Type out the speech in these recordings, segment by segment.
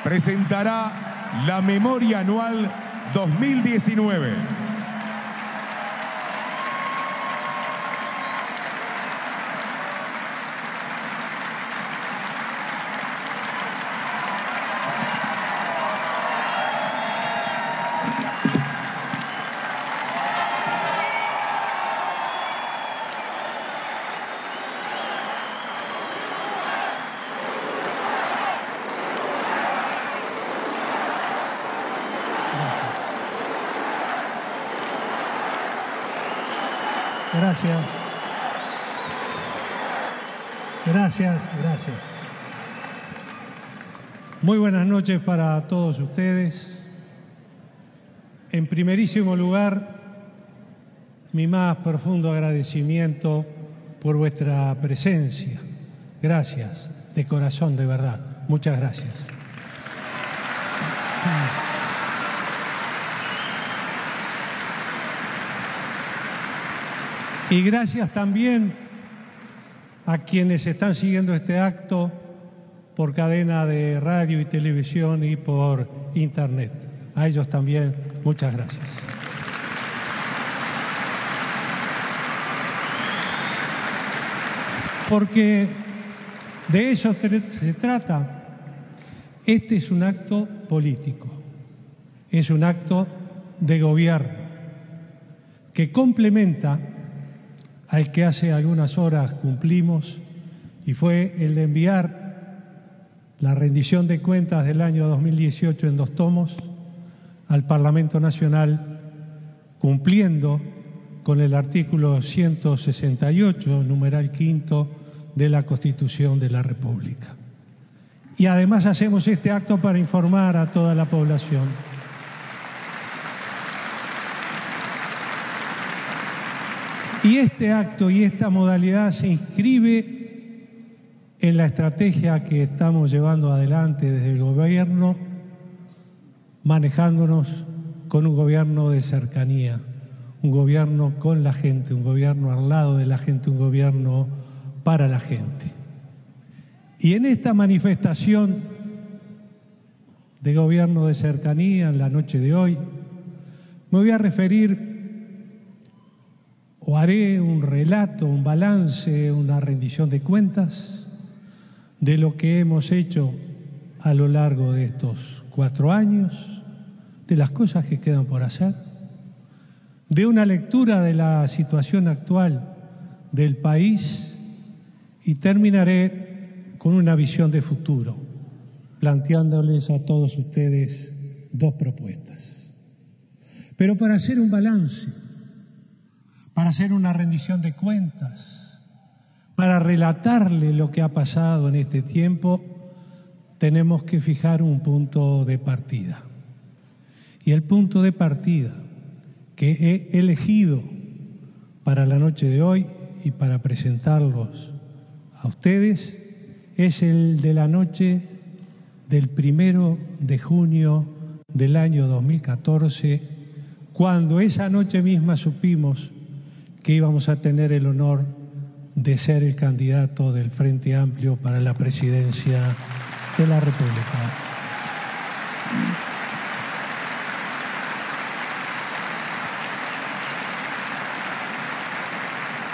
presentará la Memoria Anual 2019. Gracias. Gracias, gracias. Muy buenas noches para todos ustedes. En primerísimo lugar, mi más profundo agradecimiento por vuestra presencia. Gracias, de corazón, de verdad. Muchas gracias. Y gracias también a quienes están siguiendo este acto por cadena de radio y televisión y por internet. A ellos también, muchas gracias. Porque de eso se trata. Este es un acto político, es un acto de gobierno que complementa al que hace algunas horas cumplimos, y fue el de enviar la rendición de cuentas del año 2018 en 2 tomos al Parlamento Nacional, cumpliendo con el artículo 168, numeral 5, de la Constitución de la República. Y además hacemos este acto para informar a toda la población. Y este acto y esta modalidad se inscribe en la estrategia que estamos llevando adelante desde el gobierno, manejándonos con un gobierno de cercanía, un gobierno con la gente, un gobierno al lado de la gente, un gobierno para la gente. Y en esta manifestación de gobierno de cercanía, en la noche de hoy, me voy a referir o haré un relato, un balance, una rendición de cuentas de lo que hemos hecho a lo largo de estos 4 años, de las cosas que quedan por hacer, de una lectura de la situación actual del país, y terminaré con una visión de futuro, planteándoles a todos ustedes 2 propuestas. Pero para hacer un balance, para hacer una rendición de cuentas, para relatarle lo que ha pasado en este tiempo, tenemos que fijar un punto de partida. Y el punto de partida que he elegido para la noche de hoy y para presentarlos a ustedes es el de la noche del 1 de junio del año 2014, cuando esa noche misma supimos que íbamos a tener el honor de ser el candidato del Frente Amplio para la presidencia de la República.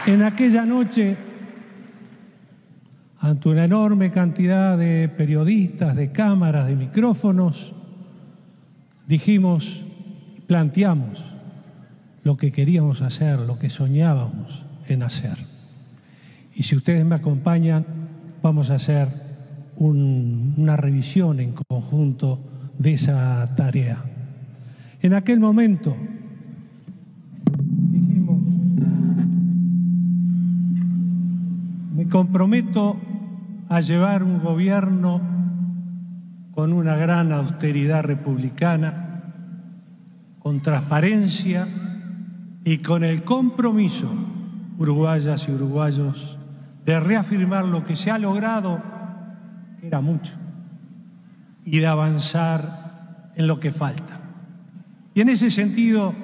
En aquella noche, ante una enorme cantidad de periodistas, de cámaras, de micrófonos, dijimos, planteamos lo que queríamos hacer, lo que soñábamos en hacer. Y si ustedes me acompañan, vamos a hacer una revisión en conjunto de esa tarea. En aquel momento dijimos, me comprometo a llevar un gobierno con una gran austeridad republicana, con transparencia y con el compromiso, uruguayas y uruguayos, de reafirmar lo que se ha logrado, que era mucho, y de avanzar en lo que falta. Y en ese sentido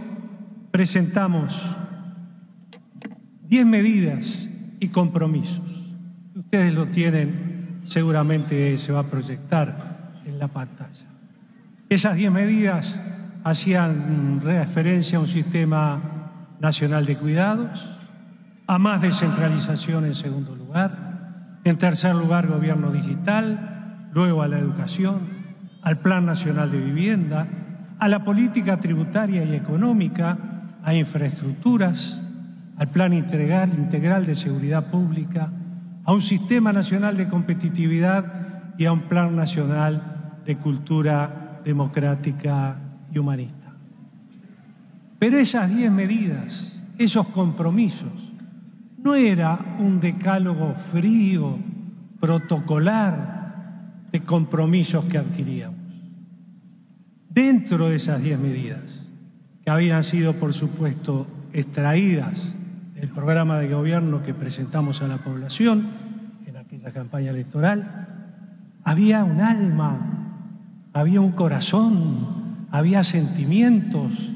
presentamos 10 medidas y compromisos. Ustedes lo tienen, seguramente se va a proyectar en la pantalla. Esas 10 medidas hacían referencia a un sistema nacional de cuidados, a más descentralización en segundo lugar, en tercer lugar gobierno digital, luego a la educación, al Plan Nacional de Vivienda, a la política tributaria y económica, a infraestructuras, al Plan Integral de Seguridad Pública, a un Sistema Nacional de Competitividad y a un Plan Nacional de Cultura Democrática y Humanista. Pero esas 10 medidas, esos compromisos, no era un decálogo frío, protocolar de compromisos que adquiríamos. Dentro de esas 10 medidas, que habían sido, por supuesto, extraídas del programa de gobierno que presentamos a la población en aquella campaña electoral, había un alma, había un corazón, había sentimientos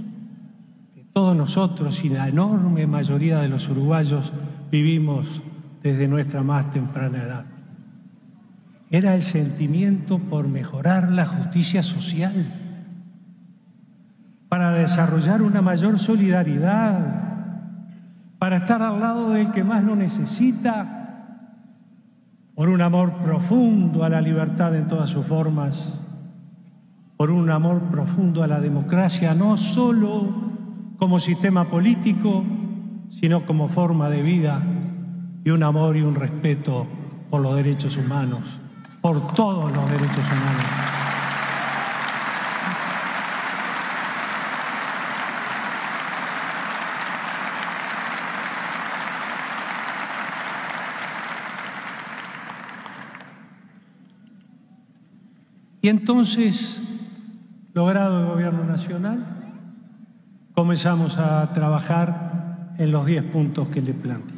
que todos nosotros y la enorme mayoría de los uruguayos vivimos desde nuestra más temprana edad. Era el sentimiento por mejorar la justicia social, para desarrollar una mayor solidaridad, para estar al lado del que más lo necesita, por un amor profundo a la libertad en todas sus formas, por un amor profundo a la democracia, no solo como sistema político, sino como forma de vida, y un amor y un respeto por los derechos humanos, por todos los derechos humanos. Y entonces, logrado el gobierno nacional, comenzamos a trabajar en los 10 puntos que le planteé.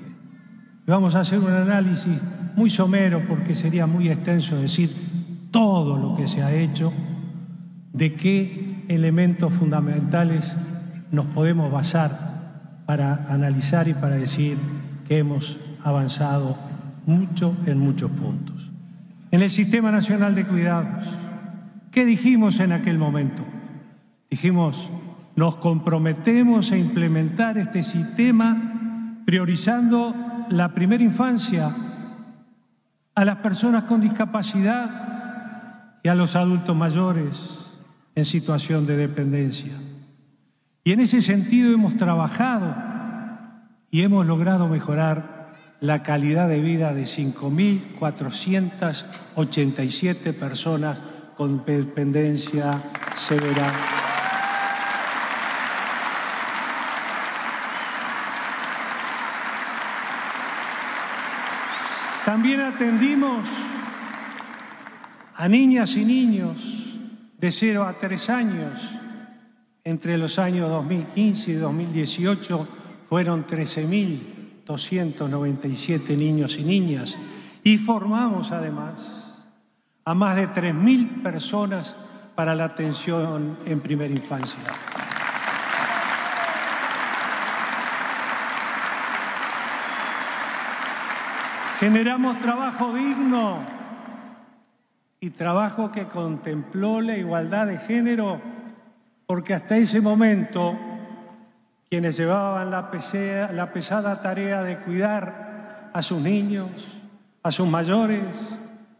Vamos a hacer un análisis muy somero, porque sería muy extenso decir todo lo que se ha hecho, de qué elementos fundamentales nos podemos basar para analizar y para decir que hemos avanzado mucho en muchos puntos. En el Sistema Nacional de Cuidados, ¿qué dijimos en aquel momento? Dijimos, nos comprometemos a implementar este sistema priorizando la primera infancia, a las personas con discapacidad y a los adultos mayores en situación de dependencia. Y en ese sentido hemos trabajado y hemos logrado mejorar la calidad de vida de 5.487 personas con dependencia severa. También atendimos a niñas y niños de 0 a 3 años. Entre los años 2015 y 2018 fueron 13.297 niños y niñas. Y formamos además a más de 3.000 personas para la atención en primera infancia. Generamos trabajo digno y trabajo que contempló la igualdad de género, porque hasta ese momento quienes llevaban la pesada tarea de cuidar a sus niños, a sus mayores,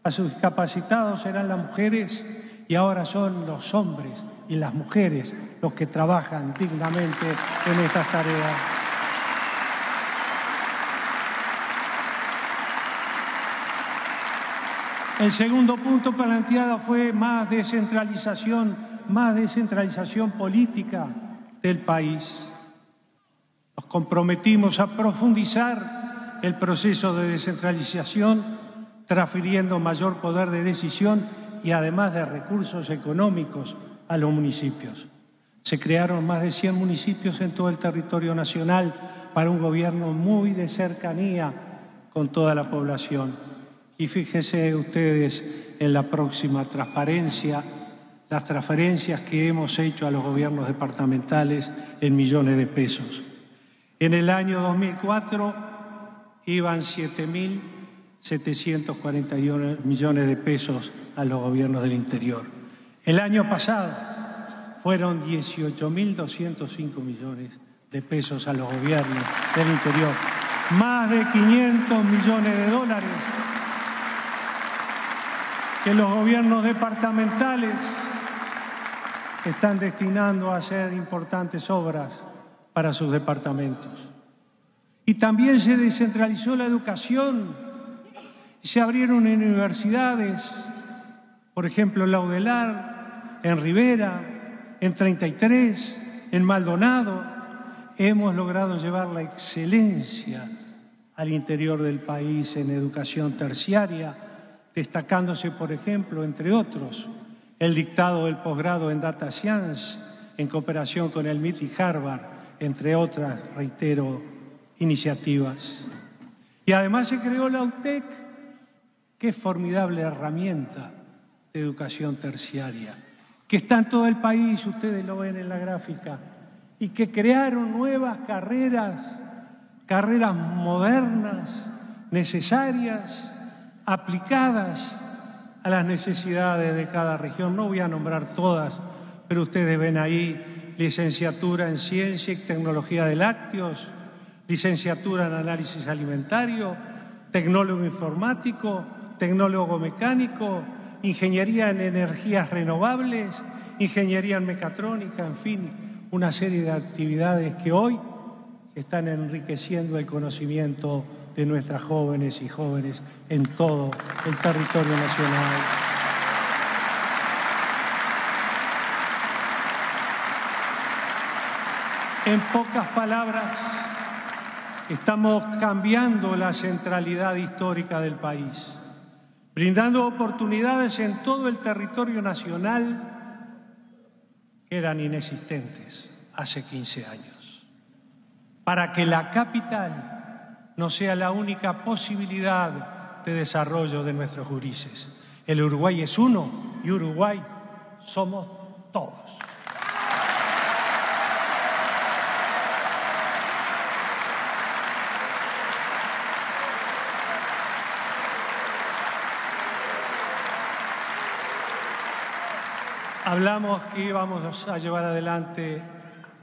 a sus discapacitados eran las mujeres, y ahora son los hombres y las mujeres los que trabajan dignamente en estas tareas. El segundo punto planteado fue más descentralización política del país. Nos comprometimos a profundizar el proceso de descentralización, transfiriendo mayor poder de decisión y además de recursos económicos a los municipios. Se crearon más de 100 municipios en todo el territorio nacional para un gobierno muy de cercanía con toda la población. Y fíjense ustedes en la próxima transparencia, las transferencias que hemos hecho a los gobiernos departamentales en millones de pesos. En el año 2004 iban 7.741 millones de pesos a los gobiernos del interior. El año pasado fueron 18.205 millones de pesos a los gobiernos del interior, más de 500 millones de dólares que los gobiernos departamentales están destinando a hacer importantes obras para sus departamentos. Y también se descentralizó la educación, se abrieron universidades, por ejemplo, en Laudelar, en Rivera, en 33, en Maldonado. Hemos logrado llevar la excelencia al interior del país en educación terciaria, destacándose, por ejemplo, entre otros, el dictado del posgrado en Data Science, en cooperación con el MIT y Harvard, entre otras, reitero, iniciativas. Y además se creó la UTEC, que es formidable herramienta de educación terciaria, que está en todo el país, ustedes lo ven en la gráfica, y que crearon nuevas carreras modernas, necesarias, aplicadas a las necesidades de cada región. No voy a nombrar todas, pero ustedes ven ahí licenciatura en Ciencia y Tecnología de Lácteos, licenciatura en Análisis Alimentario, tecnólogo informático, tecnólogo mecánico, ingeniería en energías renovables, ingeniería en mecatrónica, en fin, una serie de actividades que hoy están enriqueciendo el conocimiento de nuestras jóvenes y jóvenes en todo el territorio nacional. En pocas palabras, estamos cambiando la centralidad histórica del país, brindando oportunidades en todo el territorio nacional que eran inexistentes hace 15 años, para que la capital no sea la única posibilidad de desarrollo de nuestros gurises. El Uruguay es uno y Uruguay somos todos. Hablamos que íbamos a llevar adelante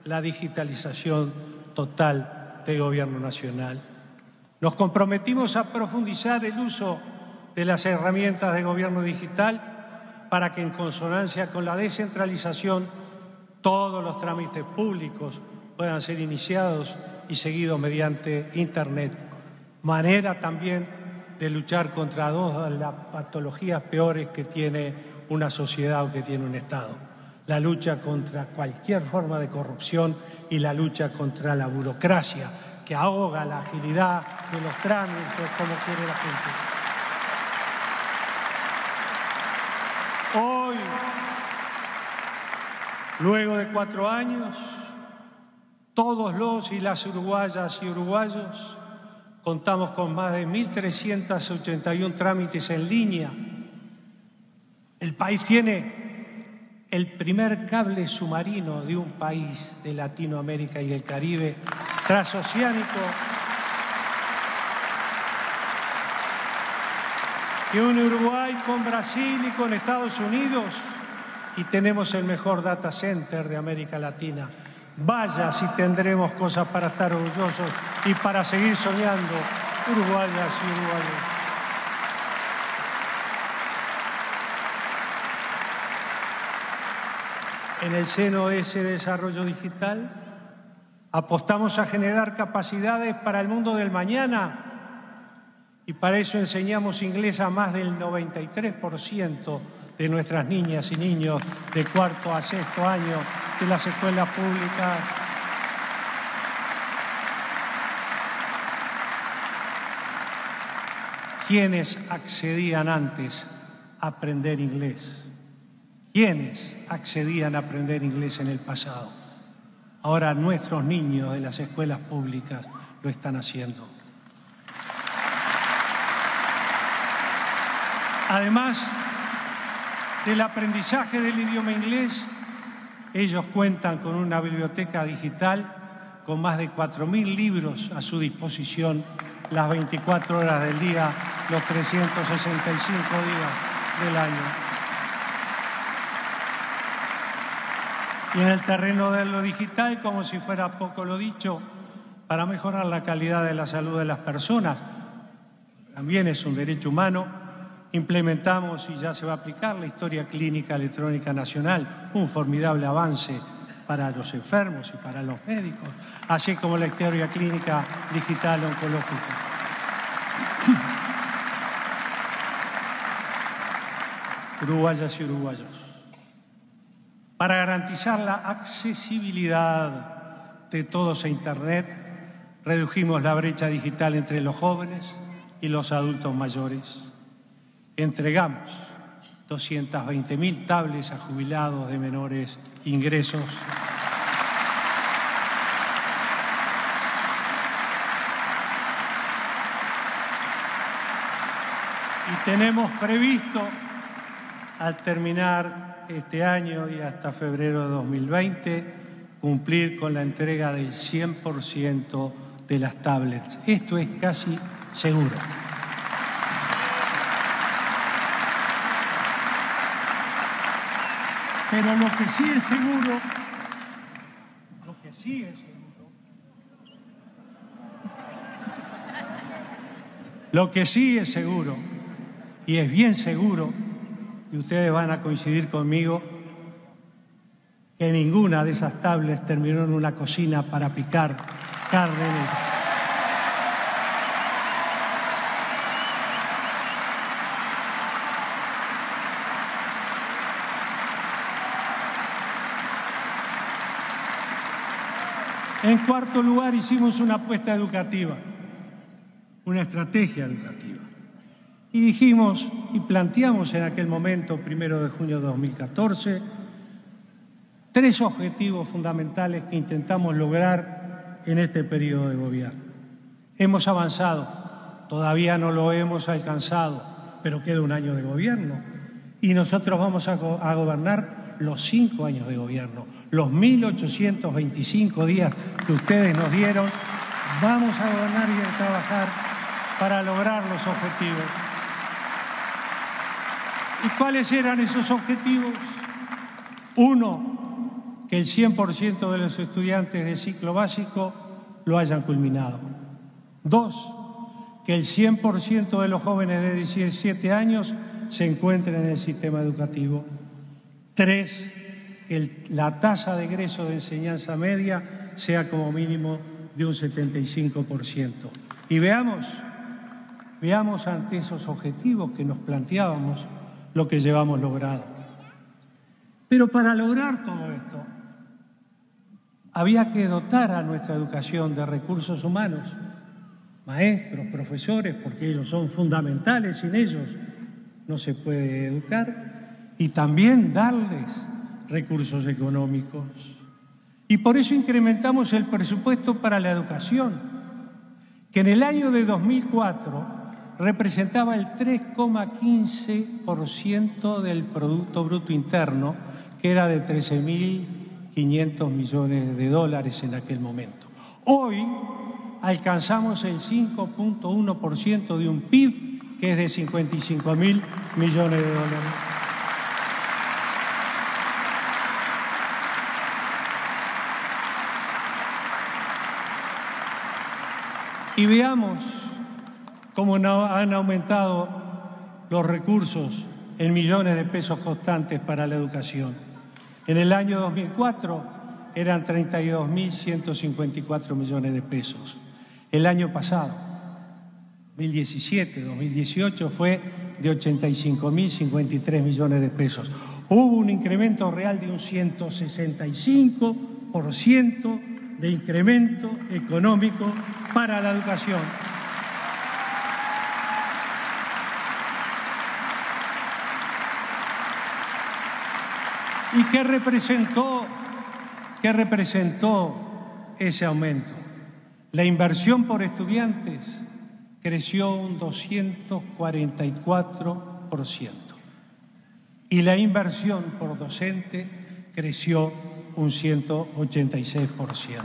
la digitalización total del Gobierno Nacional. Nos comprometimos a profundizar el uso de las herramientas de gobierno digital para que, en consonancia con la descentralización, todos los trámites públicos puedan ser iniciados y seguidos mediante Internet. Manera también de luchar contra dos de las patologías peores que tiene una sociedad o que tiene un Estado: la lucha contra cualquier forma de corrupción y la lucha contra la burocracia, que ahoga la agilidad de los trámites, como quiere la gente. Hoy, luego de 4 años, todos los y las uruguayas y uruguayos contamos con más de 1.381 trámites en línea. El país tiene el primer cable submarino de un país de Latinoamérica y el Caribe, transoceánico, y un Uruguay con Brasil y con Estados Unidos, y tenemos el mejor data center de América Latina. Vaya si tendremos cosas para estar orgullosos y para seguir soñando, uruguayas y uruguayos. En el seno de ese desarrollo digital, apostamos a generar capacidades para el mundo del mañana, y para eso enseñamos inglés a más del 93% de nuestras niñas y niños de 4º a 6º año de las escuelas públicas. ¿Quiénes accedían antes a aprender inglés? ¿Quiénes accedían a aprender inglés en el pasado? Ahora nuestros niños de las escuelas públicas lo están haciendo. Además del aprendizaje del idioma inglés, ellos cuentan con una biblioteca digital con más de 4.000 libros a su disposición las 24 horas del día, los 365 días del año. Y en el terreno de lo digital, como si fuera poco lo dicho, para mejorar la calidad de la salud de las personas, también es un derecho humano, implementamos y ya se va a aplicar la historia clínica electrónica nacional, un formidable avance para los enfermos y para los médicos, así como la historia clínica digital oncológica. Uruguayas y uruguayos, para garantizar la accesibilidad de todos a Internet, redujimos la brecha digital entre los jóvenes y los adultos mayores. Entregamos 220.000 tablets a jubilados de menores ingresos. Y tenemos previsto, al terminar este año y hasta febrero de 2020, cumplir con la entrega del 100% de las tablets. Esto es casi seguro. Pero lo que sí es seguro, y es bien seguro, y ustedes van a coincidir conmigo, que ninguna de esas tablets terminó en una cocina para picar carne. En cuarto lugar, hicimos una apuesta educativa, una estrategia educativa. Y dijimos y planteamos en aquel momento, 1 de junio de 2014, 3 objetivos fundamentales que intentamos lograr en este periodo de gobierno. Hemos avanzado, todavía no lo hemos alcanzado, pero queda un año de gobierno y nosotros vamos a gobernar los 5 años de gobierno, los 1.825 días que ustedes nos dieron, vamos a gobernar y a trabajar para lograr los objetivos. ¿Y cuáles eran esos objetivos? 1, que el 100% de los estudiantes de ciclo básico lo hayan culminado. 2, que el 100% de los jóvenes de 17 años se encuentren en el sistema educativo. 3, que la tasa de egreso de enseñanza media sea como mínimo de un 75%. Y veamos ante esos objetivos que nos planteábamos lo que llevamos logrado. Pero para lograr todo esto, había que dotar a nuestra educación de recursos humanos, maestros, profesores, porque ellos son fundamentales, sin ellos no se puede educar, y también darles recursos económicos. Y por eso incrementamos el presupuesto para la educación, que en el año de 2004 representaba el 3,15% del Producto Bruto Interno, que era de 13.500 millones de dólares en aquel momento. Hoy alcanzamos el 5,1% de un PIB que es de 55.000 millones de dólares. Y veamos cómo han aumentado los recursos en millones de pesos constantes para la educación. En el año 2004 eran 32.154 millones de pesos. El año pasado, 2017-2018, fue de 85.053 millones de pesos. Hubo un incremento real de un 165% de incremento económico para la educación. ¿Y qué representó ese aumento? La inversión por estudiantes creció un 244% y la inversión por docente creció un 186%.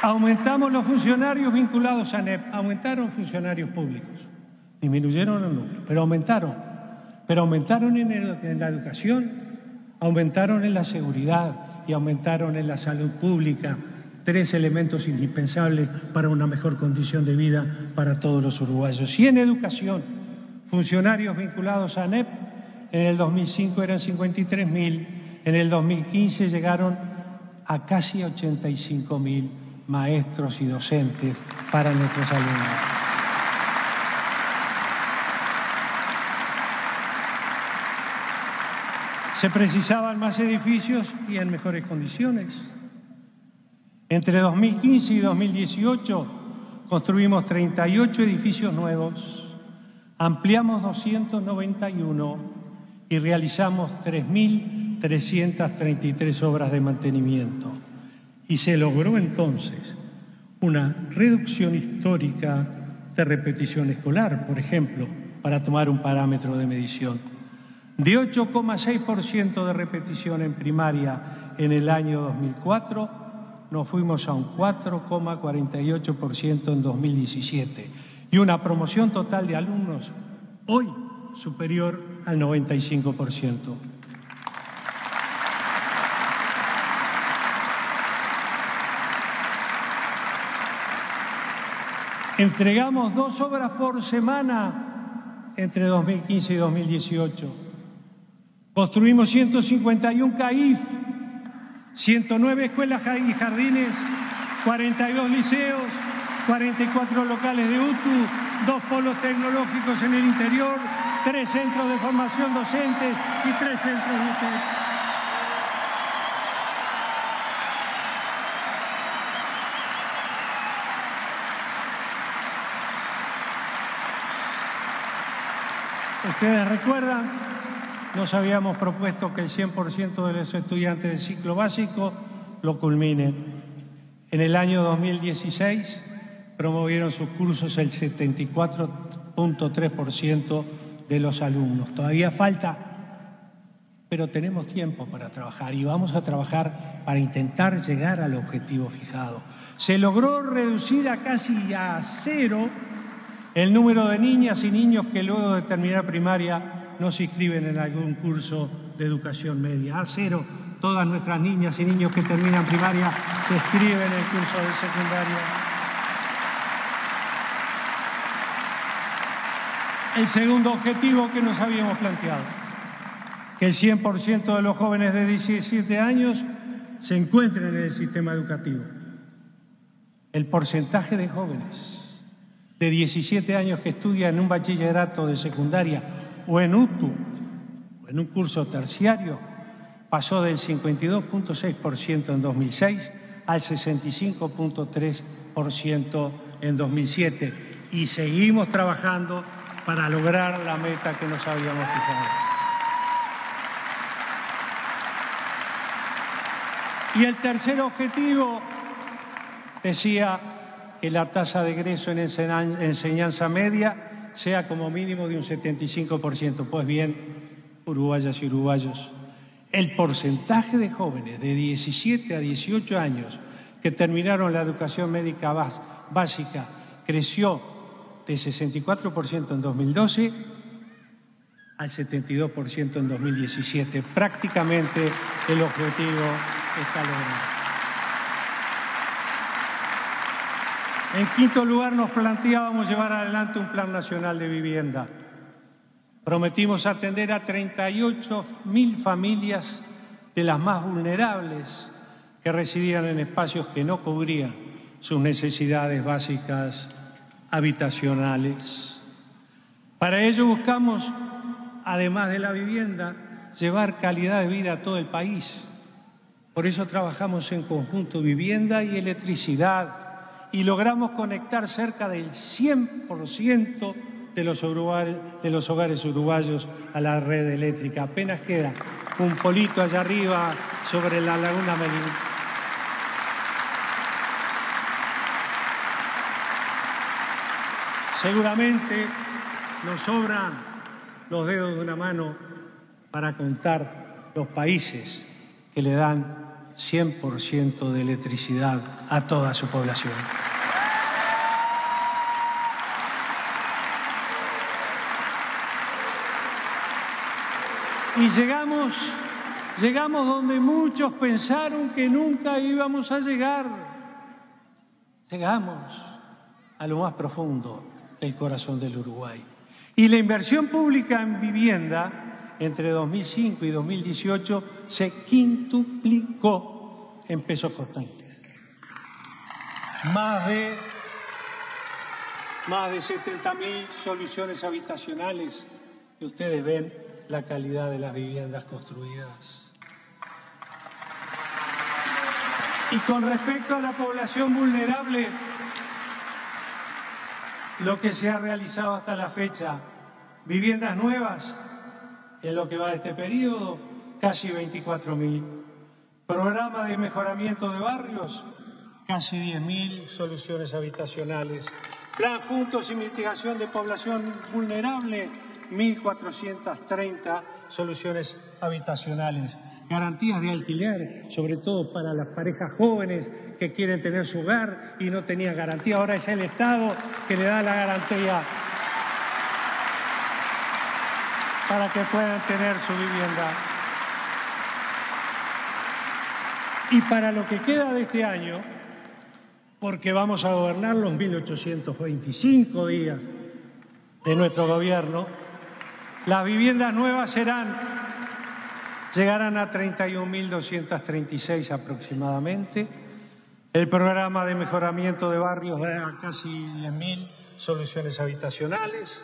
Aumentamos los funcionarios vinculados a ANEP, aumentaron funcionarios públicos, disminuyeron los números, pero aumentaron en la educación, aumentaron en la seguridad y aumentaron en la salud pública, 3 elementos indispensables para una mejor condición de vida para todos los uruguayos. Y en educación, funcionarios vinculados a ANEP, en el 2005 eran 53.000, en el 2015 llegaron a casi 85.000 maestros y docentes para nuestros alumnos. Se precisaban más edificios y en mejores condiciones. Entre 2015 y 2018 construimos 38 edificios nuevos, ampliamos 291 y realizamos 3.333 obras de mantenimiento. Y se logró entonces una reducción histórica de repetición escolar, por ejemplo, para tomar un parámetro de medición. De 8,6% de repetición en primaria en el año 2004, nos fuimos a un 4,48% en 2017 y una promoción total de alumnos hoy superior al 95%. Entregamos 2 obras por semana entre 2015 y 2018. Construimos 151 CAIF, 109 escuelas y jardines, 42 liceos, 44 locales de UTU, 2 polos tecnológicos en el interior, 3 centros de formación docente y 3 centros de UTEC. Ustedes recuerdan, nos habíamos propuesto que el 100% de los estudiantes del ciclo básico lo culminen. En el año 2016 promovieron sus cursos el 74,3% de los alumnos. Todavía falta, pero tenemos tiempo para trabajar y vamos a trabajar para intentar llegar al objetivo fijado. Se logró reducir a casi a 0 el número de niñas y niños que luego de terminar primaria no se inscriben en algún curso de educación media. A 0, todas nuestras niñas y niños que terminan primaria se inscriben en el curso de secundaria. El segundo objetivo que nos habíamos planteado, que el 100% de los jóvenes de 17 años se encuentren en el sistema educativo. El porcentaje de jóvenes de 17 años que estudian en un bachillerato de secundaria o en UTU, o en un curso terciario, pasó del 52,6% en 2006 al 65,3% en 2007 y seguimos trabajando para lograr la meta que nos habíamos fijado. Y el tercer objetivo decía que la tasa de egreso en enseñanza media sea como mínimo de un 75%. Pues bien, uruguayas y uruguayos, el porcentaje de jóvenes de 17 a 18 años que terminaron la educación médica básica creció de 64% en 2012 al 72% en 2017. Prácticamente el objetivo está logrado. En quinto lugar, nos planteábamos llevar adelante un plan nacional de vivienda. Prometimos atender a 38.000 familias de las más vulnerables que residían en espacios que no cubrían sus necesidades básicas habitacionales. Para ello buscamos, además de la vivienda, llevar calidad de vida a todo el país. Por eso trabajamos en conjunto vivienda y electricidad y logramos conectar cerca del 100% de los hogares uruguayos a la red eléctrica. Apenas queda un polito allá arriba sobre la laguna Melín. Seguramente nos sobran los dedos de una mano para contar los países que le dan 100% de electricidad a toda su población. Y llegamos donde muchos pensaron que nunca íbamos a llegar. Llegamos a lo más profundo del corazón del Uruguay. Y la inversión pública en vivienda entre 2005 y 2018 se quintuplicó en pesos constantes. Más de 70.000 soluciones habitacionales, y ustedes ven la calidad de las viviendas construidas. Y con respecto a la población vulnerable, lo que se ha realizado hasta la fecha, viviendas nuevas, en lo que va de este periodo, casi 24.000. Programa de mejoramiento de barrios, casi 10.000 soluciones habitacionales. Plan Juntos y Mitigación de Población Vulnerable, 1.430 soluciones habitacionales. Garantías de alquiler, sobre todo para las parejas jóvenes que quieren tener su hogar y no tenían garantía. Ahora es el Estado que le da la garantía para que puedan tener su vivienda. Y para lo que queda de este año, porque vamos a gobernar los 1.825 días de nuestro gobierno, las viviendas nuevas llegarán a 31.236 aproximadamente. El programa de mejoramiento de barrios da casi 10.000 soluciones habitacionales.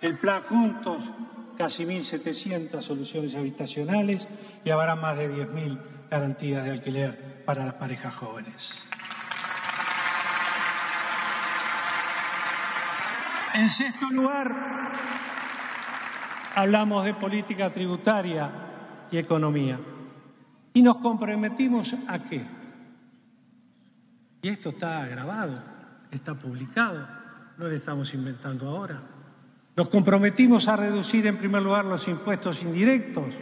El Plan Juntos, casi 1.700 soluciones habitacionales, y habrá más de 10.000 garantías de alquiler para las parejas jóvenes. En sexto lugar, hablamos de política tributaria y economía. Y nos comprometimos ¿a qué? Y esto está grabado, está publicado, no lo estamos inventando ahora. Nos comprometimos a reducir en primer lugar los impuestos indirectos,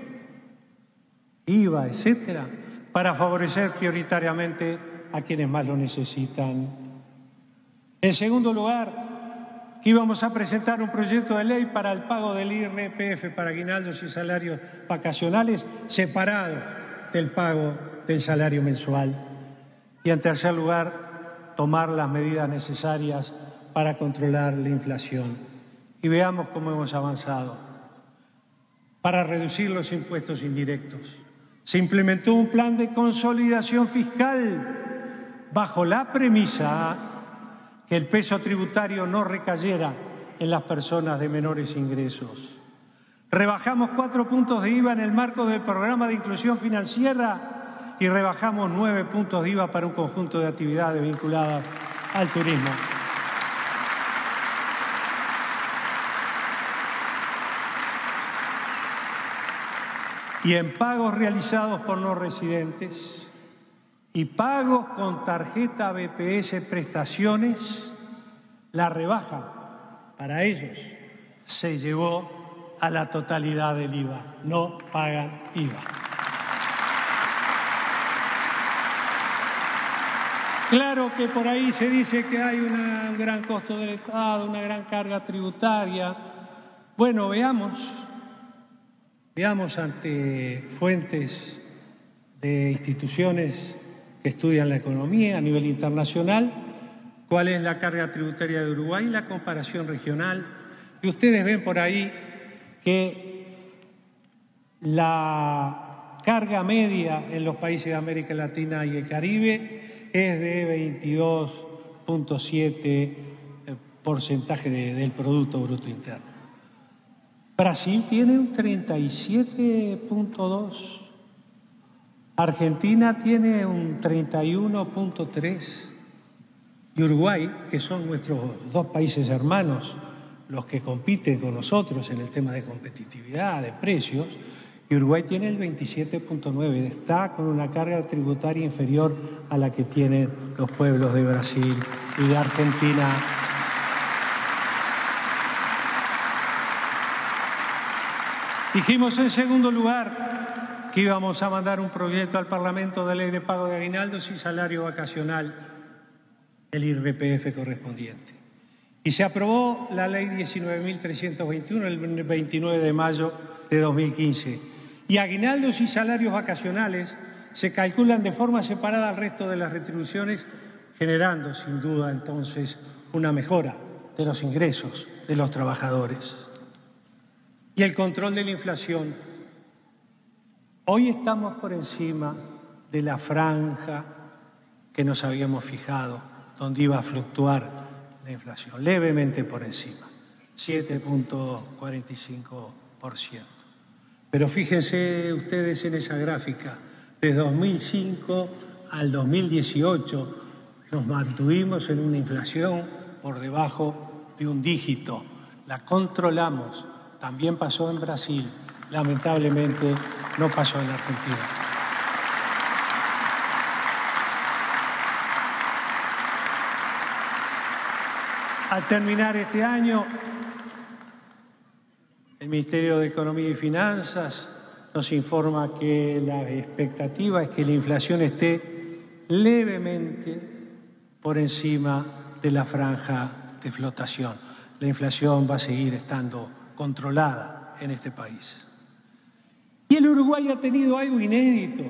IVA, etcétera, para favorecer prioritariamente a quienes más lo necesitan. En segundo lugar, que íbamos a presentar un proyecto de ley para el pago del IRPF para aguinaldos y salarios vacacionales separado del pago del salario mensual. Y en tercer lugar, tomar las medidas necesarias para controlar la inflación. Y veamos cómo hemos avanzado. Para reducir los impuestos indirectos, se implementó un plan de consolidación fiscal bajo la premisa que el peso tributario no recayera en las personas de menores ingresos. Rebajamos 4 puntos de IVA en el marco del programa de inclusión financiera y rebajamos 9 puntos de IVA para un conjunto de actividades vinculadas al turismo. Y en pagos realizados por no residentes y pagos con tarjeta BPS prestaciones, la rebaja para ellos se llevó a la totalidad del IVA. No pagan IVA. Claro que por ahí se dice que hay un gran costo del Estado, una gran carga tributaria. Bueno, veamos ante fuentes de instituciones que estudian la economía a nivel internacional cuál es la carga tributaria de Uruguay y la comparación regional. Y ustedes ven por ahí que la carga media en los países de América Latina y el Caribe es de 22.7% del Producto Bruto Interno. Brasil tiene un 37.2%. Argentina tiene un 31.3%. Y Uruguay, que son nuestros dos países hermanos, los que compiten con nosotros en el tema de competitividad, de precios, y Uruguay tiene el 27.9%. Está con una carga tributaria inferior a la que tienen los pueblos de Brasil y de Argentina. Dijimos en segundo lugar que íbamos a mandar un proyecto al Parlamento de ley de pago de aguinaldos y salario vacacional, el IRPF correspondiente. Y se aprobó la ley 19.321 el 29 de mayo de 2015. Y aguinaldos y salarios vacacionales se calculan de forma separada al resto de las retribuciones, generando sin duda entonces una mejora de los ingresos de los trabajadores. Y el control de la inflación. Hoy estamos por encima de la franja que nos habíamos fijado, donde iba a fluctuar la inflación, levemente por encima, 7.45%. Pero fíjense ustedes en esa gráfica, de 2005 al 2018 nos mantuvimos en una inflación por debajo de un dígito. La controlamos, también pasó en Brasil, lamentablemente no pasó en Argentina. Al terminar este año, el Ministerio de Economía y Finanzas nos informa que la expectativa es que la inflación esté levemente por encima de la franja de flotación. La inflación va a seguir estando controlada en este país. Y el Uruguay ha tenido algo inédito,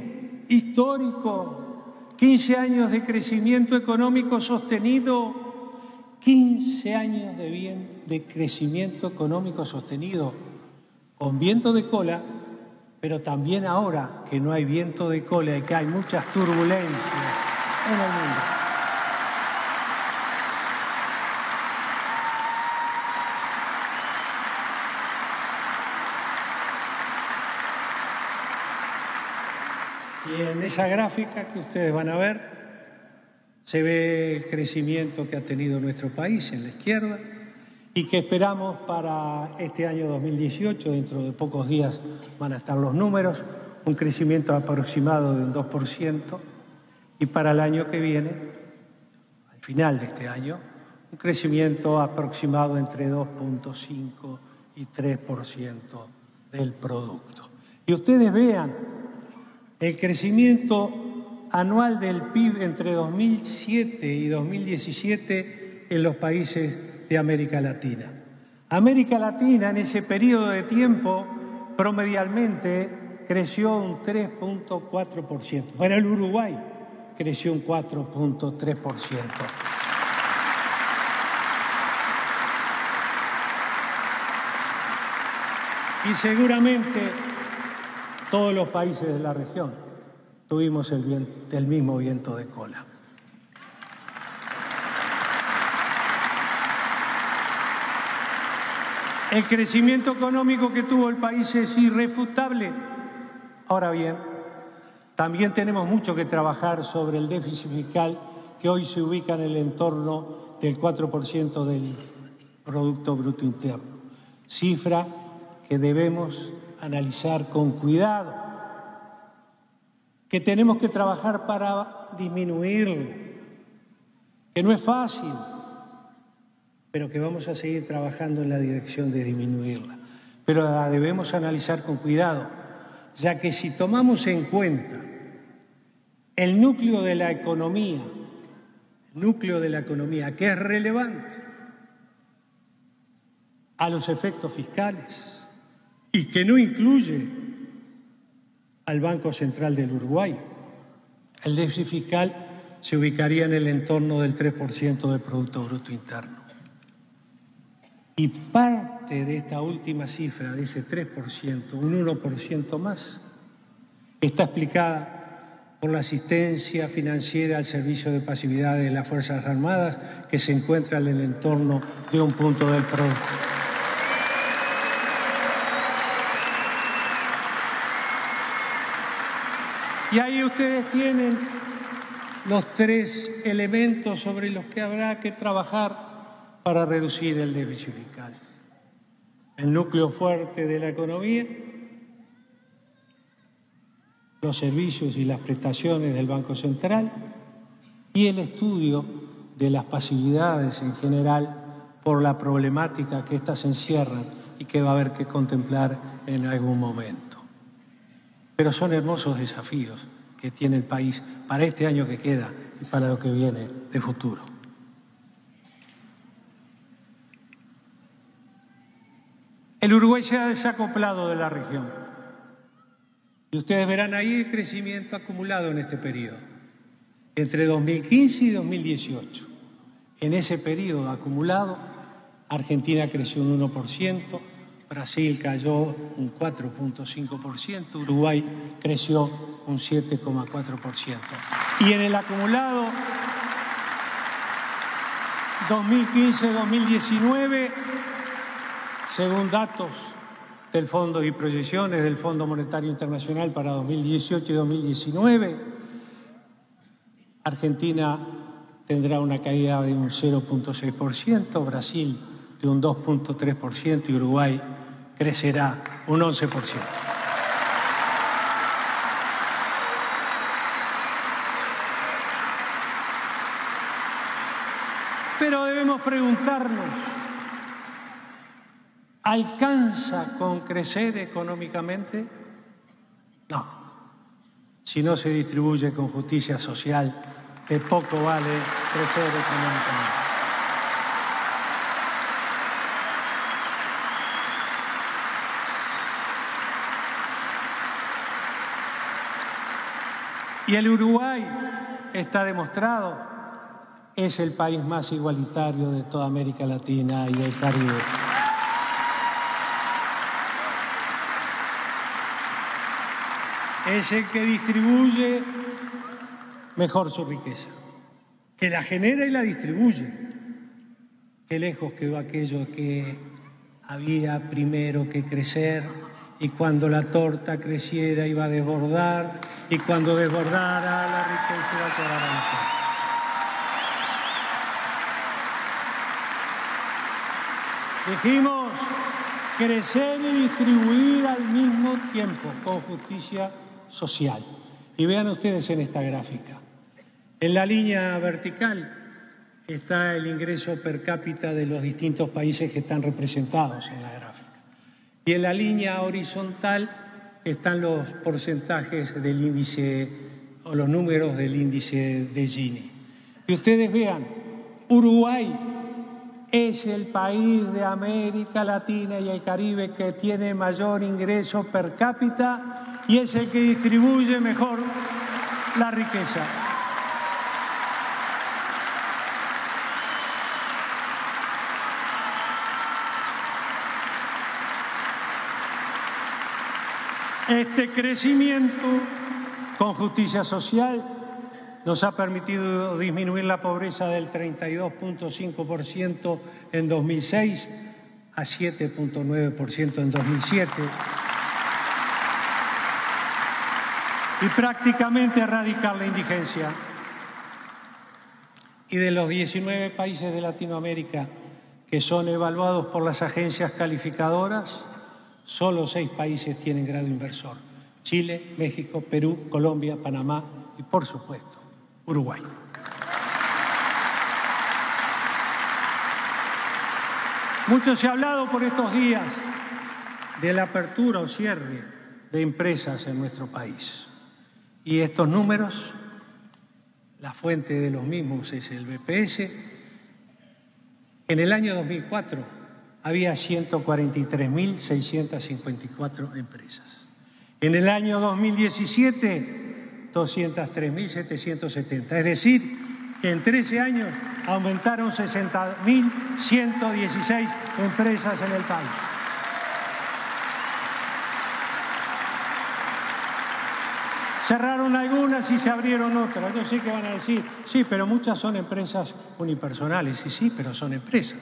histórico, 15 años de crecimiento económico sostenido, 15 años de crecimiento económico sostenido, con viento de cola, pero también ahora que no hay viento de cola y que hay muchas turbulencias en el mundo. Y en esa gráfica que ustedes van a ver, se ve el crecimiento que ha tenido nuestro país en la izquierda y que esperamos para este año 2018, dentro de pocos días van a estar los números, un crecimiento aproximado de un 2%, y para el año que viene, al final de este año, un crecimiento aproximado entre 2.5 y 3% del producto. Y ustedes vean el crecimiento anual del PIB entre 2007 y 2017 en los países de América Latina. América Latina en ese periodo de tiempo promedialmente creció un 3.4%. Para el Uruguay creció un 4.3%. Y seguramente todos los países de la región tuvimos el mismo viento de cola. El crecimiento económico que tuvo el país es irrefutable. Ahora bien, también tenemos mucho que trabajar sobre el déficit fiscal, que hoy se ubica en el entorno del 4% del Producto Bruto Interno. Cifra que debemos analizar con cuidado, que tenemos que trabajar para disminuirlo, que no es fácil, pero que vamos a seguir trabajando en la dirección de disminuirla. Pero la debemos analizar con cuidado, ya que si tomamos en cuenta el núcleo de la economía, que es relevante a los efectos fiscales y que no incluye al Banco Central del Uruguay, el déficit fiscal se ubicaría en el entorno del 3% del Producto Bruto Interno. Y parte de esta última cifra, de ese 3%, un 1% más, está explicada por la asistencia financiera al servicio de pasividad de las Fuerzas Armadas, que se encuentra en el entorno de un punto del producto. Y ahí ustedes tienen los tres elementos sobre los que habrá que trabajar para reducir el déficit fiscal. El núcleo fuerte de la economía, los servicios y las prestaciones del Banco Central y el estudio de las pasividades en general por la problemática que éstas encierran y que va a haber que contemplar en algún momento. Pero son hermosos desafíos que tiene el país para este año que queda y para lo que viene de futuro. El Uruguay se ha desacoplado de la región. Y ustedes verán ahí el crecimiento acumulado en este periodo, entre 2015 y 2018. En ese periodo acumulado, Argentina creció un 1%, Brasil cayó un 4.5%, Uruguay creció un 7.4%. Y en el acumulado 2015-2019, según datos del Fondo y proyecciones del Fondo Monetario Internacional para 2018 y 2019, Argentina tendrá una caída de un 0.6%, Brasil de un 2.3% y Uruguay crecerá un 11%. Pero debemos preguntarnos, ¿alcanza con crecer económicamente? No. Si no se distribuye con justicia social, de poco vale crecer económicamente. Y el Uruguay, está demostrado, es el país más igualitario de toda América Latina y del Caribe. Es el que distribuye mejor su riqueza, que la genera y la distribuye. Qué lejos quedó aquello que había primero que crecer y cuando la torta creciera iba a desbordar y cuando desbordara la riqueza iba a quedar a la torta. Dijimos crecer y distribuir al mismo tiempo con justicia social. Y vean ustedes en esta gráfica. En la línea vertical está el ingreso per cápita de los distintos países que están representados en la gráfica. Y en la línea horizontal están los porcentajes del índice o los números del índice de Gini. Y ustedes vean, Uruguay es el país de América Latina y el Caribe que tiene mayor ingreso per cápita y es el que distribuye mejor la riqueza. Este crecimiento con justicia social nos ha permitido disminuir la pobreza del 32.5% en 2006 a 7.9% en 2007 y prácticamente erradicar la indigencia. Y de los 19 países de Latinoamérica que son evaluados por las agencias calificadoras, solo 6 países tienen grado inversor: Chile, México, Perú, Colombia, Panamá y, por supuesto, Uruguay. Mucho se ha hablado por estos días de la apertura o cierre de empresas en nuestro país. Y estos números, la fuente de los mismos es el BPS. En el año 2004 había 143.654 empresas. En el año 2017, 203.770. Es decir, que en 13 años aumentaron 60.116 empresas en el país. Cerraron algunas y se abrieron otras. Yo sé que van a decir, sí, pero muchas son empresas unipersonales. Y sí, pero son empresas.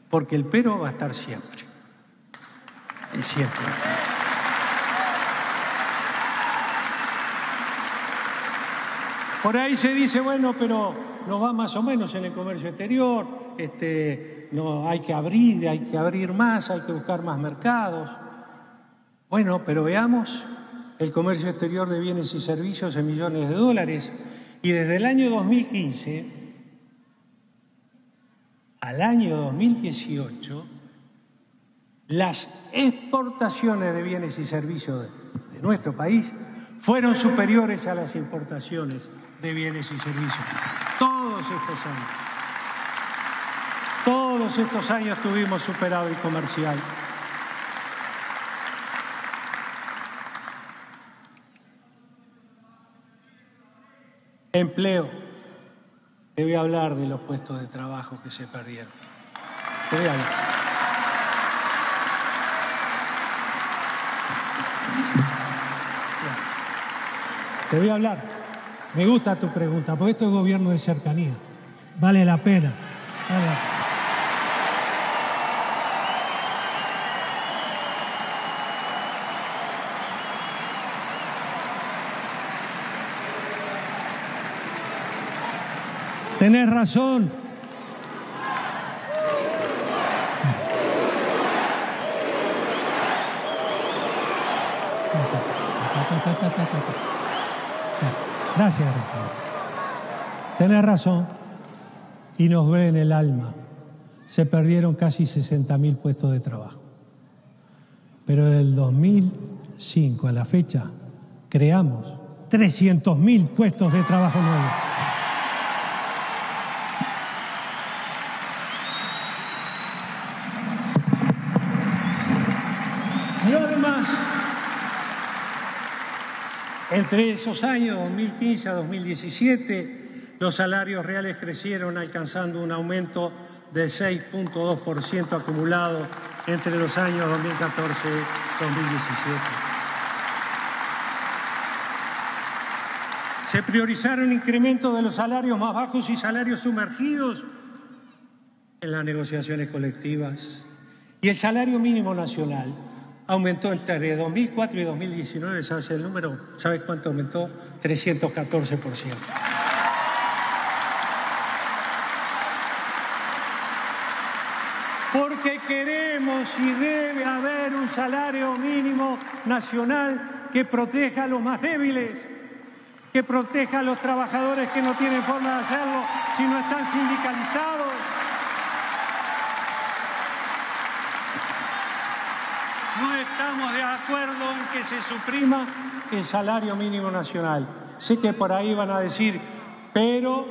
Porque el pero va a estar siempre. Y siempre. Por ahí se dice, bueno, pero nos va más o menos en el comercio exterior, no, hay que abrir más, hay que buscar más mercados. Bueno, pero veamos el comercio exterior de bienes y servicios en millones de dólares. Y desde el año 2015 al año 2018, las exportaciones de bienes y servicios de nuestro país fueron superiores a las importaciones de bienes y servicios. Todos estos años tuvimos superávit comercial. Empleo. Te voy a hablar de los puestos de trabajo que se perdieron. Te voy a hablar. Te voy a hablar. Me gusta tu pregunta, porque esto es gobierno de cercanía. Vale la pena. Vale la pena. Tenés razón. Gracias. Tenés razón. Y nos ve en el alma. Se perdieron casi 60.000 puestos de trabajo. Pero del 2005 a la fecha creamos 300.000 puestos de trabajo nuevos. Pero además, entre esos años, 2015 a 2017, los salarios reales crecieron alcanzando un aumento del 6.2% acumulado entre los años 2014 y 2017. Se priorizaron incrementos de los salarios más bajos y salarios sumergidos en las negociaciones colectivas. Y el salario mínimo nacional aumentó entre 2004 y 2019, ¿sabes el número? ¿Sabes cuánto aumentó? 314%. Porque queremos y debe haber un salario mínimo nacional que proteja a los más débiles, que proteja a los trabajadores que no tienen forma de hacerlo si no están sindicalizados. No estamos de acuerdo en que se suprima el salario mínimo nacional. Sé que por ahí van a decir, pero,